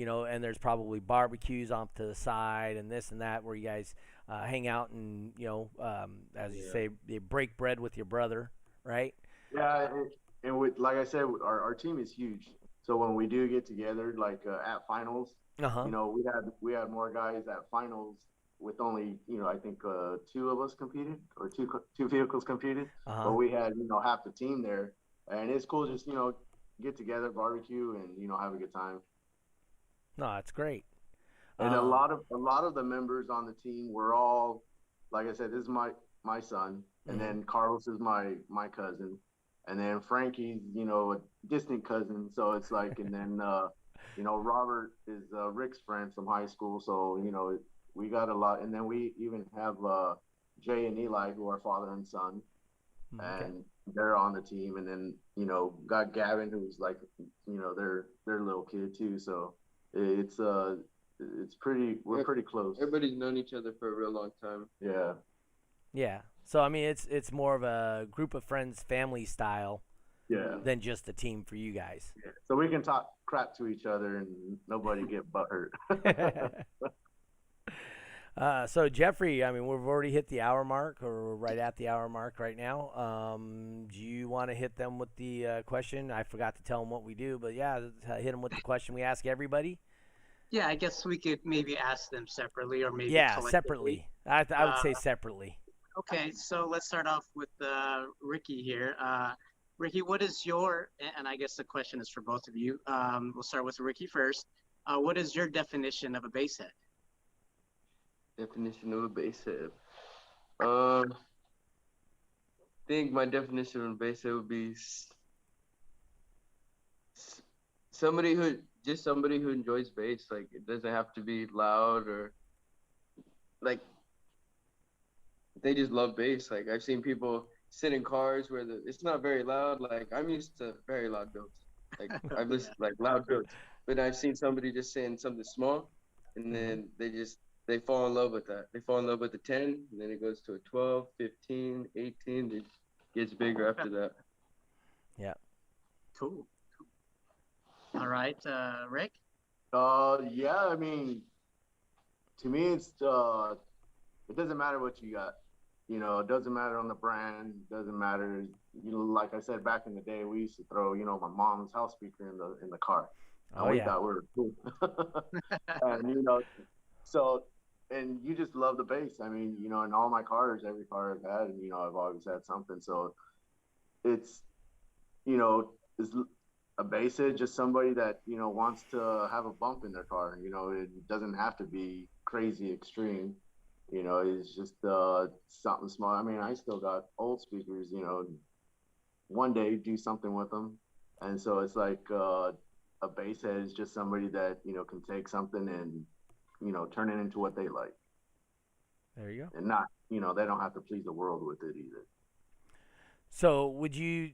there's probably barbecues off to the side and this and that, where you guys hang out and as you say, you break bread with your brother, right? Yeah. And like I said, our team is huge. So when we do get together, like at finals, we had more guys at finals with only I think two of us competed, or two vehicles competed. But we had half the team there, and it's cool just get together, barbecue, and have a good time. No, that's great. And a lot of the members on the team were all, like I said, this is my son, and then Carlos is my cousin. And then Frankie's, a distant cousin. So it's like, and then, Robert is Rick's friend from high school. So, we got a lot. And then we even have Jay and Eli, who are father and son. Okay. And they're on the team. And then, got Gavin, who's like, their little kid too. So we're pretty close. Everybody's known each other for a real long time. Yeah. Yeah. So I mean, it's more of a group of friends, family style, than just a team for you guys. Yeah. So we can talk crap to each other and nobody get butthurt. So Jeffrey, I mean, we've already hit the hour mark, or we're right at the hour mark right now. Do you want to hit them with the question? I forgot to tell them what we do, but hit them with the question we ask everybody. Yeah, I guess we could maybe ask them separately, or maybe separately. I would say separately. Okay, so let's start off with Ricky here. Ricky, what is your, and I guess the question is for both of you. We'll start with Ricky first. What is your definition of a bass head? Definition of a bass head. I think my definition of a bass head would be somebody who enjoys bass. Like, it doesn't have to be loud, or like they just love bass. Like, I've seen people sit in cars where it's not very loud. Like, I'm used to very loud builds. Like, I've listened to like loud builds, but I've seen somebody just saying something small, and then they fall in love with that. They fall in love with the 10, and then it goes to a 12, 15, 18. It gets bigger after that. Yeah. Cool. All right, Rick? Yeah, I mean, to me, it doesn't matter what you got. You know, it doesn't matter on the brand. It doesn't matter. You know, like I said, back in the day, we used to throw, you know, my mom's house speaker in the car. And we thought we were cool. And, you know, so, and you just love the bass. I mean, you know, in all my cars, every car I've had, and, you know, I've always had something. So it's, you know, it's a bass head, just somebody that, you know, wants to have a bump in their car. You know, it doesn't have to be crazy extreme. You know, it's just something small. I mean, I still got old speakers, you know, one day do something with them. And so it's like a bass head is just somebody that, you know, can take something and, you know, turn it into what they like. There you go. And not, you know, they don't have to please the world with it either. So would you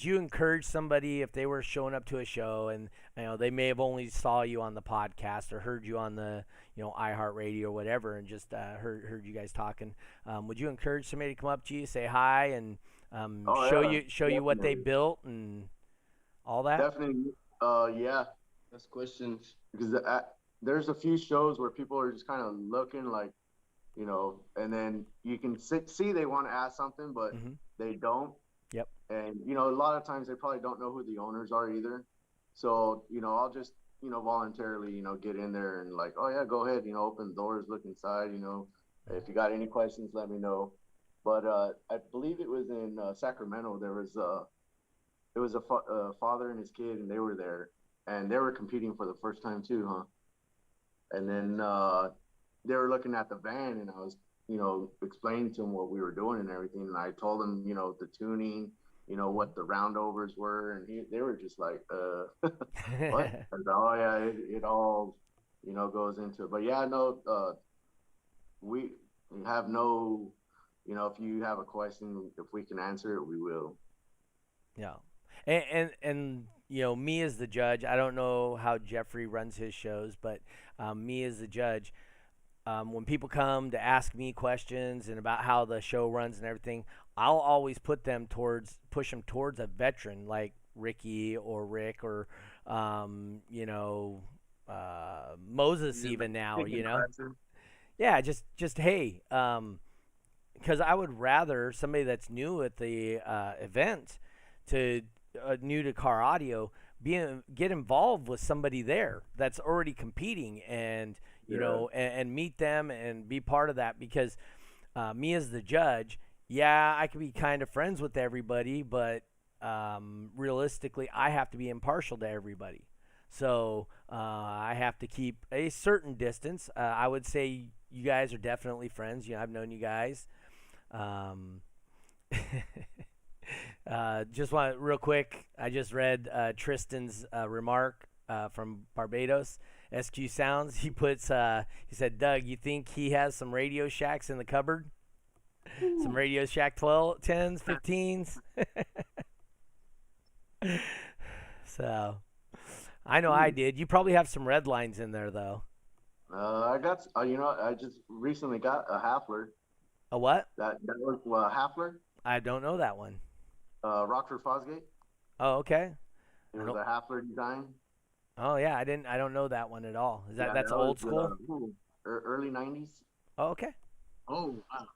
encourage somebody, if they were showing up to a show and, you know, they may have only saw you on the podcast or heard you on the, you know, iHeartRadio or whatever, and just heard you guys talking, would you encourage somebody to come up to you, say hi, and show you what they built and all that? Definitely. Yeah. That's questions. Because there's a few shows where people are just kind of looking like, you know, and then you can see they want to ask something, but they don't. Yep. And, you know, a lot of times they probably don't know who the owners are either. So, you know, I'll just, you know, voluntarily, you know, get in there and like, oh yeah, go ahead, you know, open the doors, look inside, you know, if you got any questions, let me know. But I believe it was in Sacramento. There was a father and his kid, and they were there, and they were competing for the first time too, huh? And then they were looking at the van, and I was, you know, explaining to them what we were doing and everything. And I told them, you know, the tuning, you know, what the roundovers were, and they were just like, what? I was like, oh yeah, it all, you know, goes into it. But yeah, no, we have no, you know, if you have a question, if we can answer it, we will. Yeah. And you know, me as the judge, I don't know how Jeffrey runs his shows, but me as the judge, when people come to ask me questions and about how the show runs and everything, I'll always push them towards a veteran like Ricky or Rick or, you know, Moses even now, you know. Yeah, just hey, because I would rather somebody that's new at the event, to new to car audio, get involved with somebody there that's already competing, and you know, and meet them and be part of that. Because me as the judge, yeah, I can be kind of friends with everybody, but realistically, I have to be impartial to everybody. So I have to keep a certain distance. I would say you guys are definitely friends. You know, I've known you guys. Just want real quick, I just read Tristan's remark from Barbados, SQ Sounds. He puts, he said, Doug, you think he has some Radio Shacks in the cupboard? Some Radio Shack 12, 10s, 15s? So, I know I did. You probably have some red lines in there, though. I got, you know, I just recently got a Hafler. A what? That was a Hafler. I don't know that one. Rockford Fosgate. Oh, okay. It was a Hafler design. Oh yeah, I don't know that one at all. Is that's old school? Early 90s. Oh, okay. Oh wow.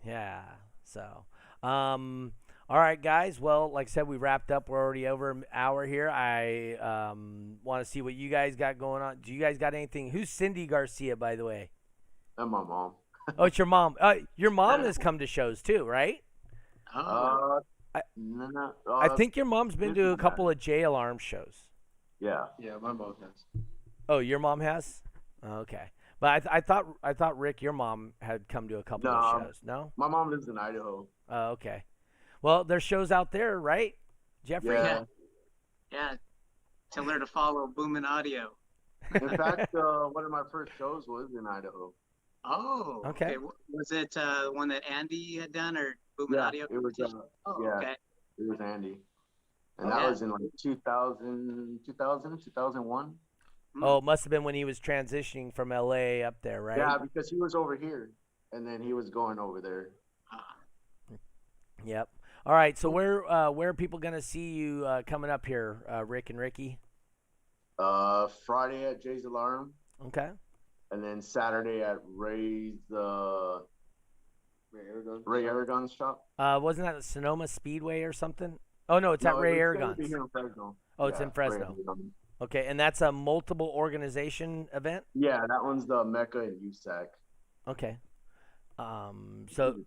Yeah. So, all right, guys. Well, like I said, we wrapped up. We're already over an hour here. I want to see what you guys got going on. Do you guys got anything? Who's Cindy Garcia, by the way? And my mom. Oh, it's your mom. Your mom has come to shows too, right? I think your mom's been to a couple of J Alarm shows. Yeah. Yeah, my mom has. Oh, your mom has? Okay. But I thought Rick, your mom had come to a couple of No, shows. No? my mom lives in Idaho. Oh, okay. Well, there's shows out there, right, Jeffrey? Yeah. Yeah. Tell her to follow Boomin' Audio. In fact, one of my first shows was in Idaho. Oh, Okay. Was it the one that Andy had done or Boomin' Yeah, Audio? it was. Oh, Yeah, okay. it was Andy, and Okay. that was in like 2001. Oh, it must have been when he was transitioning from LA up there, right? Yeah, because he was over here, and then he was going over there. Yep. All right. So where are people gonna see you coming up here, Rick and Ricky? Friday at Jay's Alarm, Okay. and then Saturday at Ray Aragon's shop. Wasn't that Sonoma Speedway or something? Oh no, it's at Ray It's gonna be Aragon's. here in Fresno. Oh, it's Yeah, in Fresno. Ray Aragon. Okay, and that's a multiple organization event. Yeah, that one's the Mecca in USAC. Okay. So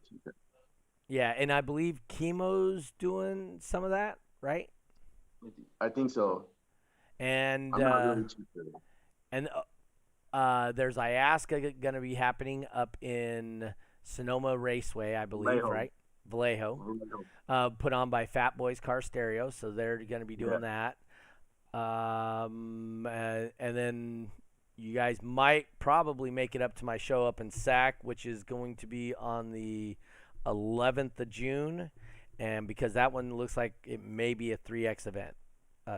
yeah, and I believe Chemo's doing some of that, right? I think so. And I'm not really too sure. and there's IASCA going to be happening up in Sonoma Raceway, I believe, Vallejo. right? Vallejo. Put on by Fat Boys Car Stereo, so they're going to be doing that. And then you guys might probably make it up to my show up in SAC, which is going to be on the 11th of June, and because that one looks like it may be a 3X event,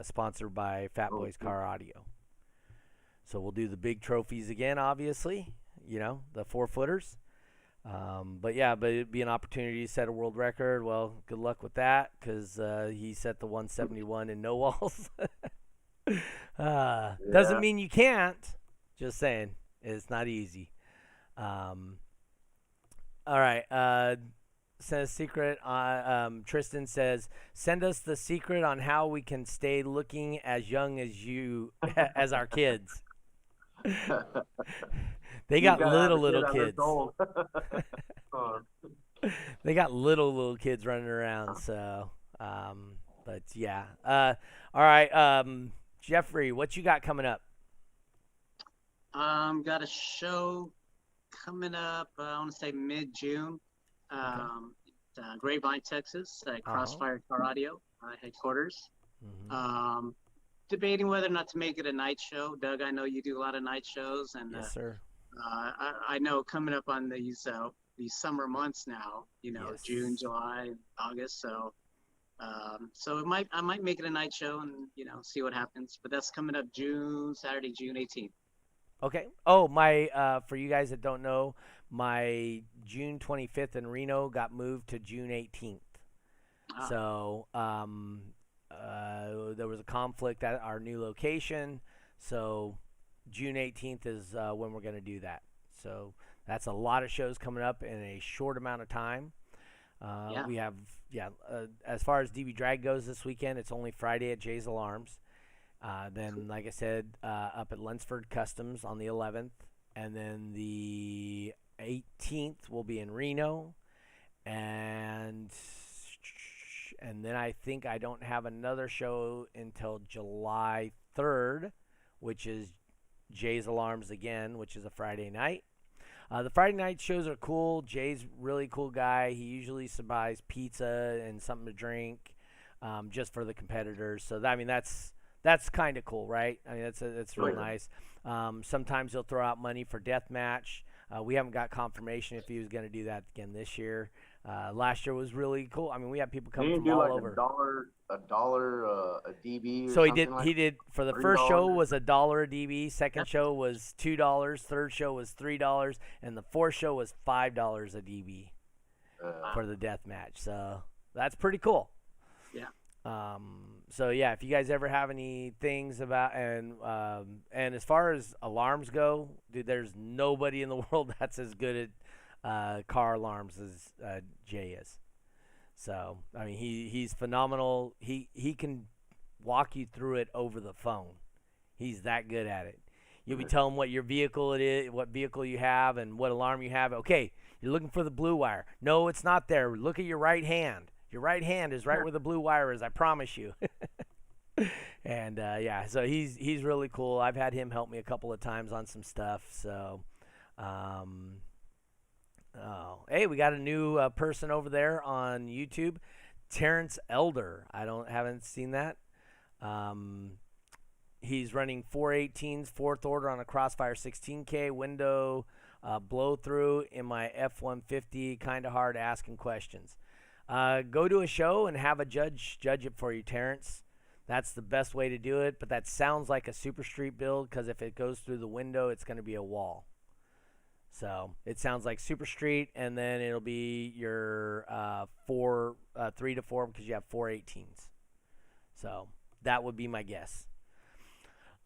sponsored by Fat Boys Car Audio. So we'll do the big trophies again, obviously, the 4-footers. But it'd be an opportunity to set a world record. Well, good luck with that, because he set the 171 in no walls. Doesn't mean you can't. Just saying, it's not easy. All right. Send a secret. Tristan says, send us the secret on how we can stay looking as young as you, as our kids. They got little kids. They got little kids running around. So, but yeah. All right. Jeffrey, what you got coming up? Got a show coming up. I want to say mid-June. Grapevine, Texas, at Crossfire Car Audio headquarters. Mm-hmm. Debating whether or not to make it a night show. Doug, I know you do a lot of night shows, and yes, sir. I know coming up on these summer months now, Yes. June, July, August. So I might make it a night show and see what happens. But that's coming up Saturday, June 18th. Okay. Oh, my for you guys that don't know, my June 25th in Reno got moved to June 18th. So there was a conflict at our new location. So June 18th is when we're going to do that. So that's a lot of shows coming up in a short amount of time. We have, as far as DB Drag goes this weekend, it's only Friday at Jay's Alarms. Then, like I said, up at Lunsford Customs on the 11th. And then the 18th will be in Reno. And then I think I don't have another show until July 3rd, which is Jay's Alarms again, which is a Friday night. The Friday night shows are cool. Jay's really cool guy. He usually supplies pizza and something to drink just for the competitors. So, that's kind of cool, right? I mean, that's real nice. Sometimes he'll throw out money for death match. We haven't got confirmation if he was going to do that again this year. Last year was really cool. I mean, we had people coming from all over. A dollar a DB. Or so he did for the first show was $1 a DB. Second show was $2. Third show was $3, and the fourth show was $5 a DB for the death match. So that's pretty cool. Yeah. So yeah, if you guys ever have any things about and as far as alarms go, dude, there's nobody in the world that's as good at car alarms as Jay is. So I mean, he's phenomenal. He can walk you through it over the phone. He's that good at it. You'll be telling what your vehicle it is, what vehicle you have, and what alarm you have. Okay, you're looking for the blue wire. No, it's not there. Look at your right hand. Your right hand is right where the blue wire is. I promise you. And so he's really cool. I've had him help me a couple of times on some stuff. So Oh, hey, we got a new person over there on YouTube, Terrence Elder. Haven't seen that. He's running 418s, fourth order on a Crossfire 16K window, blow through in my F150. Kind of hard asking questions. Go to a show and have a judge it for you, Terrence. That's the best way to do it. But that sounds like a Super Street build because if it goes through the window, it's going to be a wall. So it sounds like Super Street, and then it'll be your 3 to 4 because you have 418s. So that would be my guess.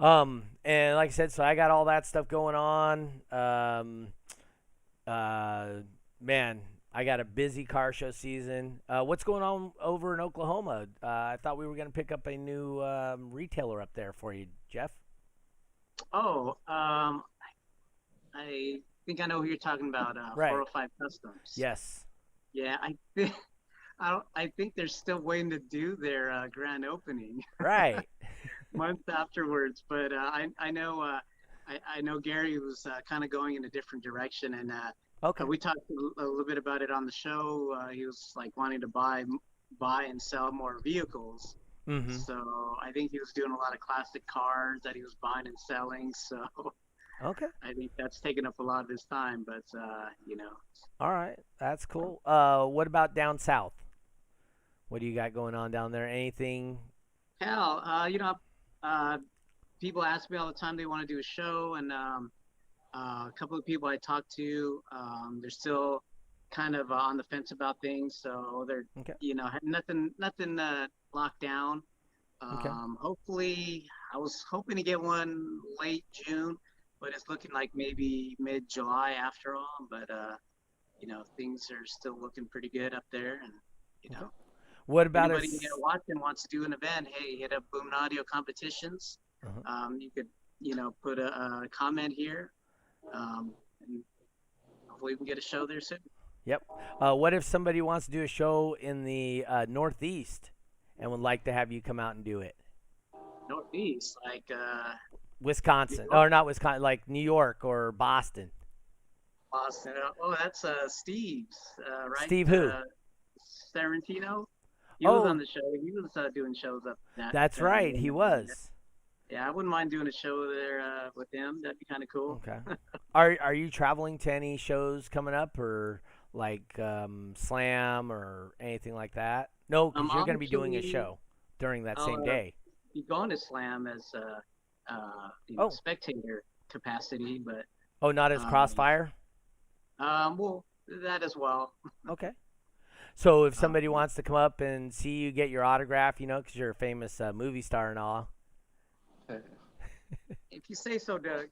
And like I said, so I got all that stuff going on. Man, I got a busy car show season. What's going on over in Oklahoma? I thought we were going to pick up a new retailer up there for you, Jeff. Oh, I think I know who you're talking about. Right. 405 Customs. Yes. Yeah, I think they're still waiting to do their grand opening. Right. Months afterwards, but I know Gary was kind of going in a different direction, and okay. We talked a little bit about it on the show. He was like wanting to buy and sell more vehicles. Mm-hmm. So I think he was doing a lot of classic cars that he was buying and selling. So okay. I think that's taken up a lot of his time, but All right, that's cool. What about down south? What do you got going on down there? Anything? Hell, people ask me all the time they want to do a show, and a couple of people I talked to, they're still kind of on the fence about things, so they're nothing locked down. Okay. Hopefully, I was hoping to get one late June, but it's looking like maybe mid-July after all. But things are still looking pretty good up there, and Okay. What about anybody watching wants to do an event? Hey, hit up Boom Audio Competitions. Uh-huh. You could put a comment here, and hopefully we can get a show there soon. Yep. What if somebody wants to do a show in the Northeast and would like to have you come out and do it? Northeast, like Wisconsin, or not Wisconsin, like New York or Boston. Boston. Oh, that's Steve's, right? Steve who? Sorrentino. He was on the show. He was doing shows up. That's right. He was. Yeah, I wouldn't mind doing a show there with him. That'd be kind of cool. Okay. Are you traveling to any shows coming up, or like Slam or anything like that? No, because you're going to be doing a show during that same day. You're going to Slam as spectator capacity, but not as Crossfire. Well, that as well. Okay. So if somebody wants to come up and see you, get your autograph, because you're a famous movie star and all. If you say so, Doug.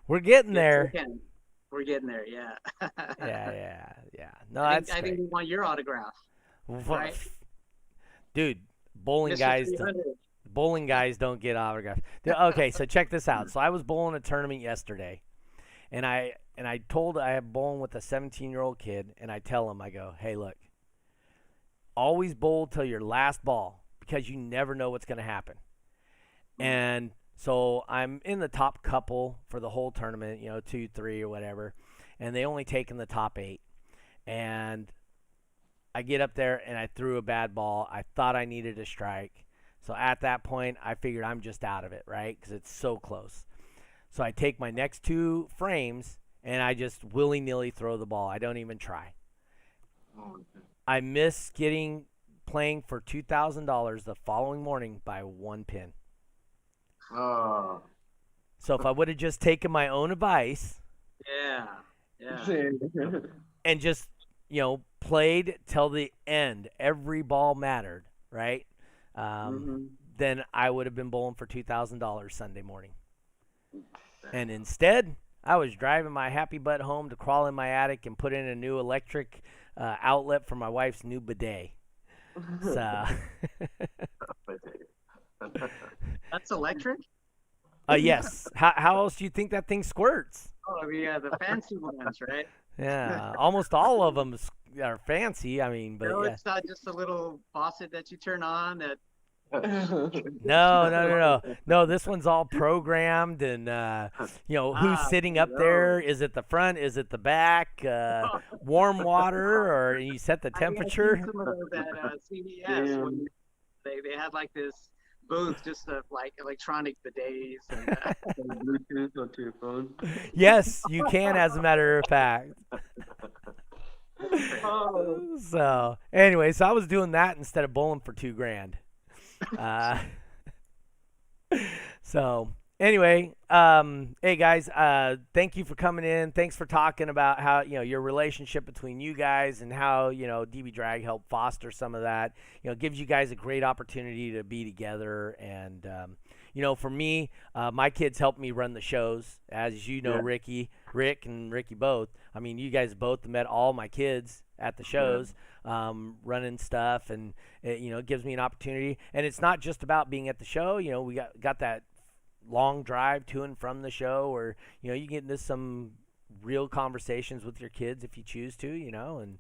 We're getting there. We're getting there, yeah. Yeah. No, I think we want your autograph. Right? Dude, bowling guys don't get autographs. Okay, so check this out. So I was bowling a tournament yesterday, and I have bowling with a 17-year-old kid, and I tell him, I go, hey, look, always bowl till your last ball because you never know what's going to happen. And so I'm in the top couple for the whole tournament, 2, 3, or whatever, and they only take in the top 8. And I get up there, and I threw a bad ball. I thought I needed a strike. So at that point, I figured I'm just out of it, right, because it's so close. So I take my next 2 frames, and I just willy-nilly throw the ball. I don't even try. I miss playing for $2,000 the following morning by 1 pin. Oh. So if I would have just taken my own advice, and just played till the end, every ball mattered, right? Then I would have been bowling for $2,000 Sunday morning. And instead, I was driving my happy butt home to crawl in my attic and put in a new electric outlet for my wife's new bidet. So that's electric? Yes. How else do you think that thing squirts? Oh, yeah, the fancy ones, right? Yeah, almost all of them are fancy. I mean, but it's not just a little faucet that you turn on that No. This one's all programmed, and who's sitting up there? Is it the front? Is it the back? Warm water, or you set the I think I've temperature? seen some of those at CVS when they had like this booth just of like electronic bidets and Bluetooth onto your phone. Yes, you can, as a matter of fact. So anyway, I was doing that instead of bowling for $2,000. So anyway, hey guys, thank you for coming in. Thanks for talking about how your relationship between you guys and how DB Drag helped foster some of that. Gives you guys a great opportunity to be together. And for me, my kids helped me run the shows, as you know, Yeah. Rick and Ricky both. I mean, you guys both met all my kids at the shows, running stuff, and it gives me an opportunity. And it's not just about being at the show. We got that long drive to and from the show, or you get into some real conversations with your kids if you choose to, and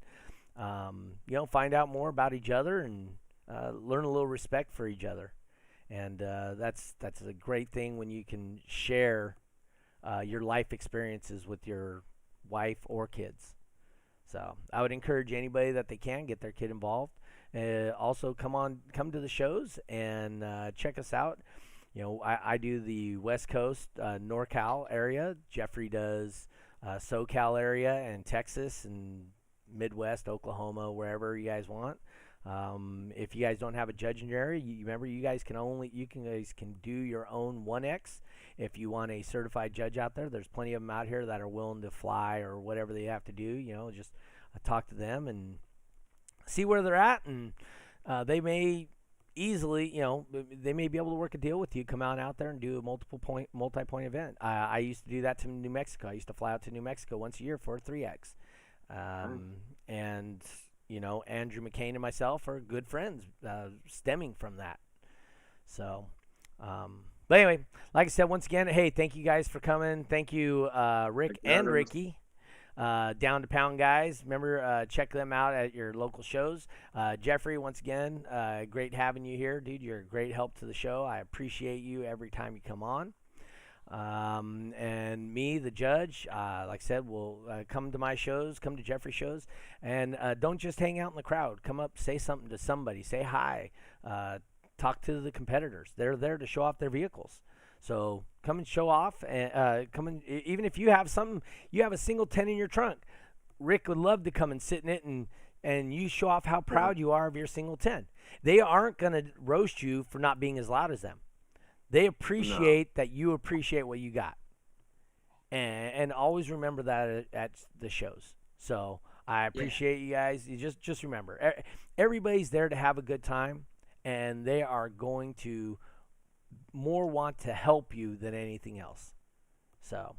find out more about each other and learn a little respect for each other. And that's a great thing when you can share your life experiences with your wife or kids. So I would encourage anybody that they can get their kid involved. Also, come to the shows and check us out. I do the West Coast, NorCal area. Jeffrey does SoCal area and Texas and Midwest, Oklahoma, wherever you guys want. If you guys don't have a judge in your area, remember you guys can do your own 1X. If you want a certified judge out there, there's plenty of them out here that are willing to fly or whatever they have to do. Just talk to them and see where they're at, and they may easily, they may be able to work a deal with you. Come out there and do a multi-point event. I used to do that to New Mexico. I used to fly out to New Mexico once a year for a 3X, and Andrew McCain and myself are good friends, stemming from that. So, but anyway, like I said, once again, hey, thank you guys for coming. Thank you, Rick and Ricky. Down to Pound guys. Remember, check them out at your local shows. Jeffrey, once again, great having you here, dude. You're a great help to the show. I appreciate you every time you come on. And me, the judge, like I said, will come to my shows, come to Jeffrey's shows, and don't just hang out in the crowd. Come up, say something to somebody, say hi, talk to the competitors. They're there to show off their vehicles. So come and show off, and even if you have a single 10 in your trunk, Rick would love to come and sit in it and you show off how proud you are of your single 10. They aren't going to roast you for not being as loud as them. They appreciate that you appreciate what you got. And always remember that at the shows. So I appreciate you guys. You just remember, everybody's there to have a good time, and they are going to more want to help you than anything else. So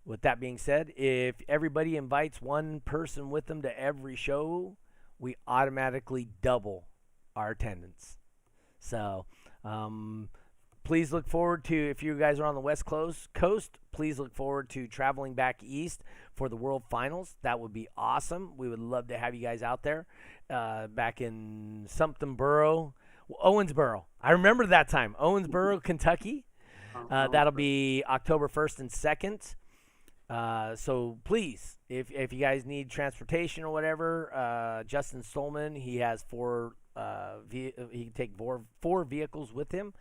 with that being said, if everybody invites one person with them to every show, we automatically double our attendance. So please look forward to, if you guys are on the West Coast, please look forward to traveling back east for the World Finals. That would be awesome. We would love to have you guys out there back in Owensboro. I remember that time. Owensboro, Kentucky. That'll be October 1st and 2nd. So please, if you guys need transportation or whatever, Justin Stolman, he has he can take four vehicles with him.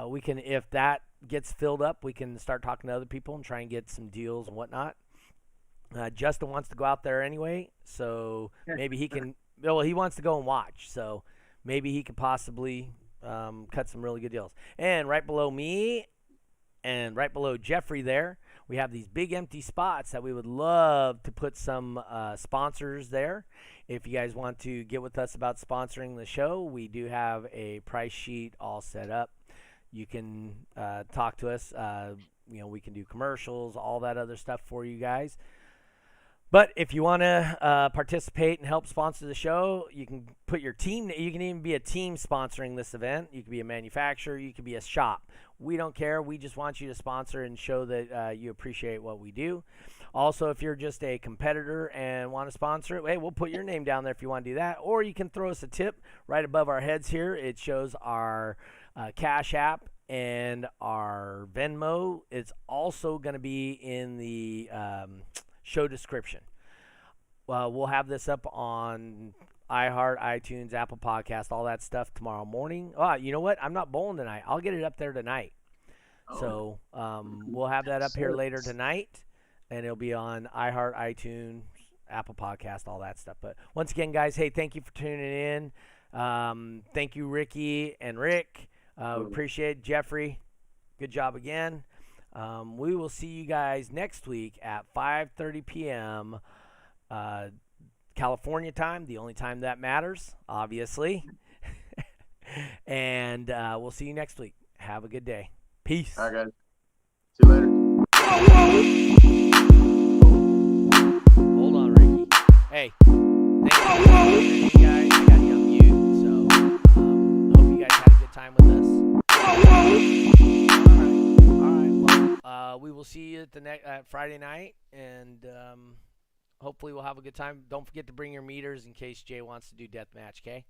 We can, if that gets filled up, we can start talking to other people and try and get some deals and whatnot. Justin wants to go out there anyway, so maybe he can. Well, he wants to go and watch, so maybe he could possibly cut some really good deals. And right below me and right below Jeffrey there, we have these big empty spots that we would love to put some sponsors there. If you guys want to get with us about sponsoring the show, we do have a price sheet all set up. You can talk to us. We can do commercials, all that other stuff for you guys. But if you want to participate and help sponsor the show, you can put your team. You can even be a team sponsoring this event. You can be a manufacturer. You can be a shop. We don't care. We just want you to sponsor and show that you appreciate what we do. Also, if you're just a competitor and want to sponsor it, hey, we'll put your name down there if you want to do that. Or you can throw us a tip right above our heads here. It shows our Cash App and our Venmo. It's also going to be in the show description. We'll have this up on iHeart, iTunes, Apple Podcast, all that stuff tomorrow morning. Oh, you know what? I'm not bowling tonight. I'll get it up there tonight. So we'll have that up here later tonight, and it'll be on iHeart, iTunes, Apple Podcast, all that stuff. But once again, guys, hey, thank you for tuning in. Thank you, Ricky and Rick. Appreciate it. Jeffrey, good job again. We will see you guys next week at 5:30 p.m. California time, the only time that matters, obviously. And we'll see you next week. Have a good day. Peace. All right, guys. See you later. Hold on, Ricky. Hey, thank you guys. I got you on mute, so hope you guys had a good time with us. All right. Well, we will see you at Friday night, and hopefully we'll have a good time. Don't forget to bring your meters in case Jay wants to do deathmatch, okay?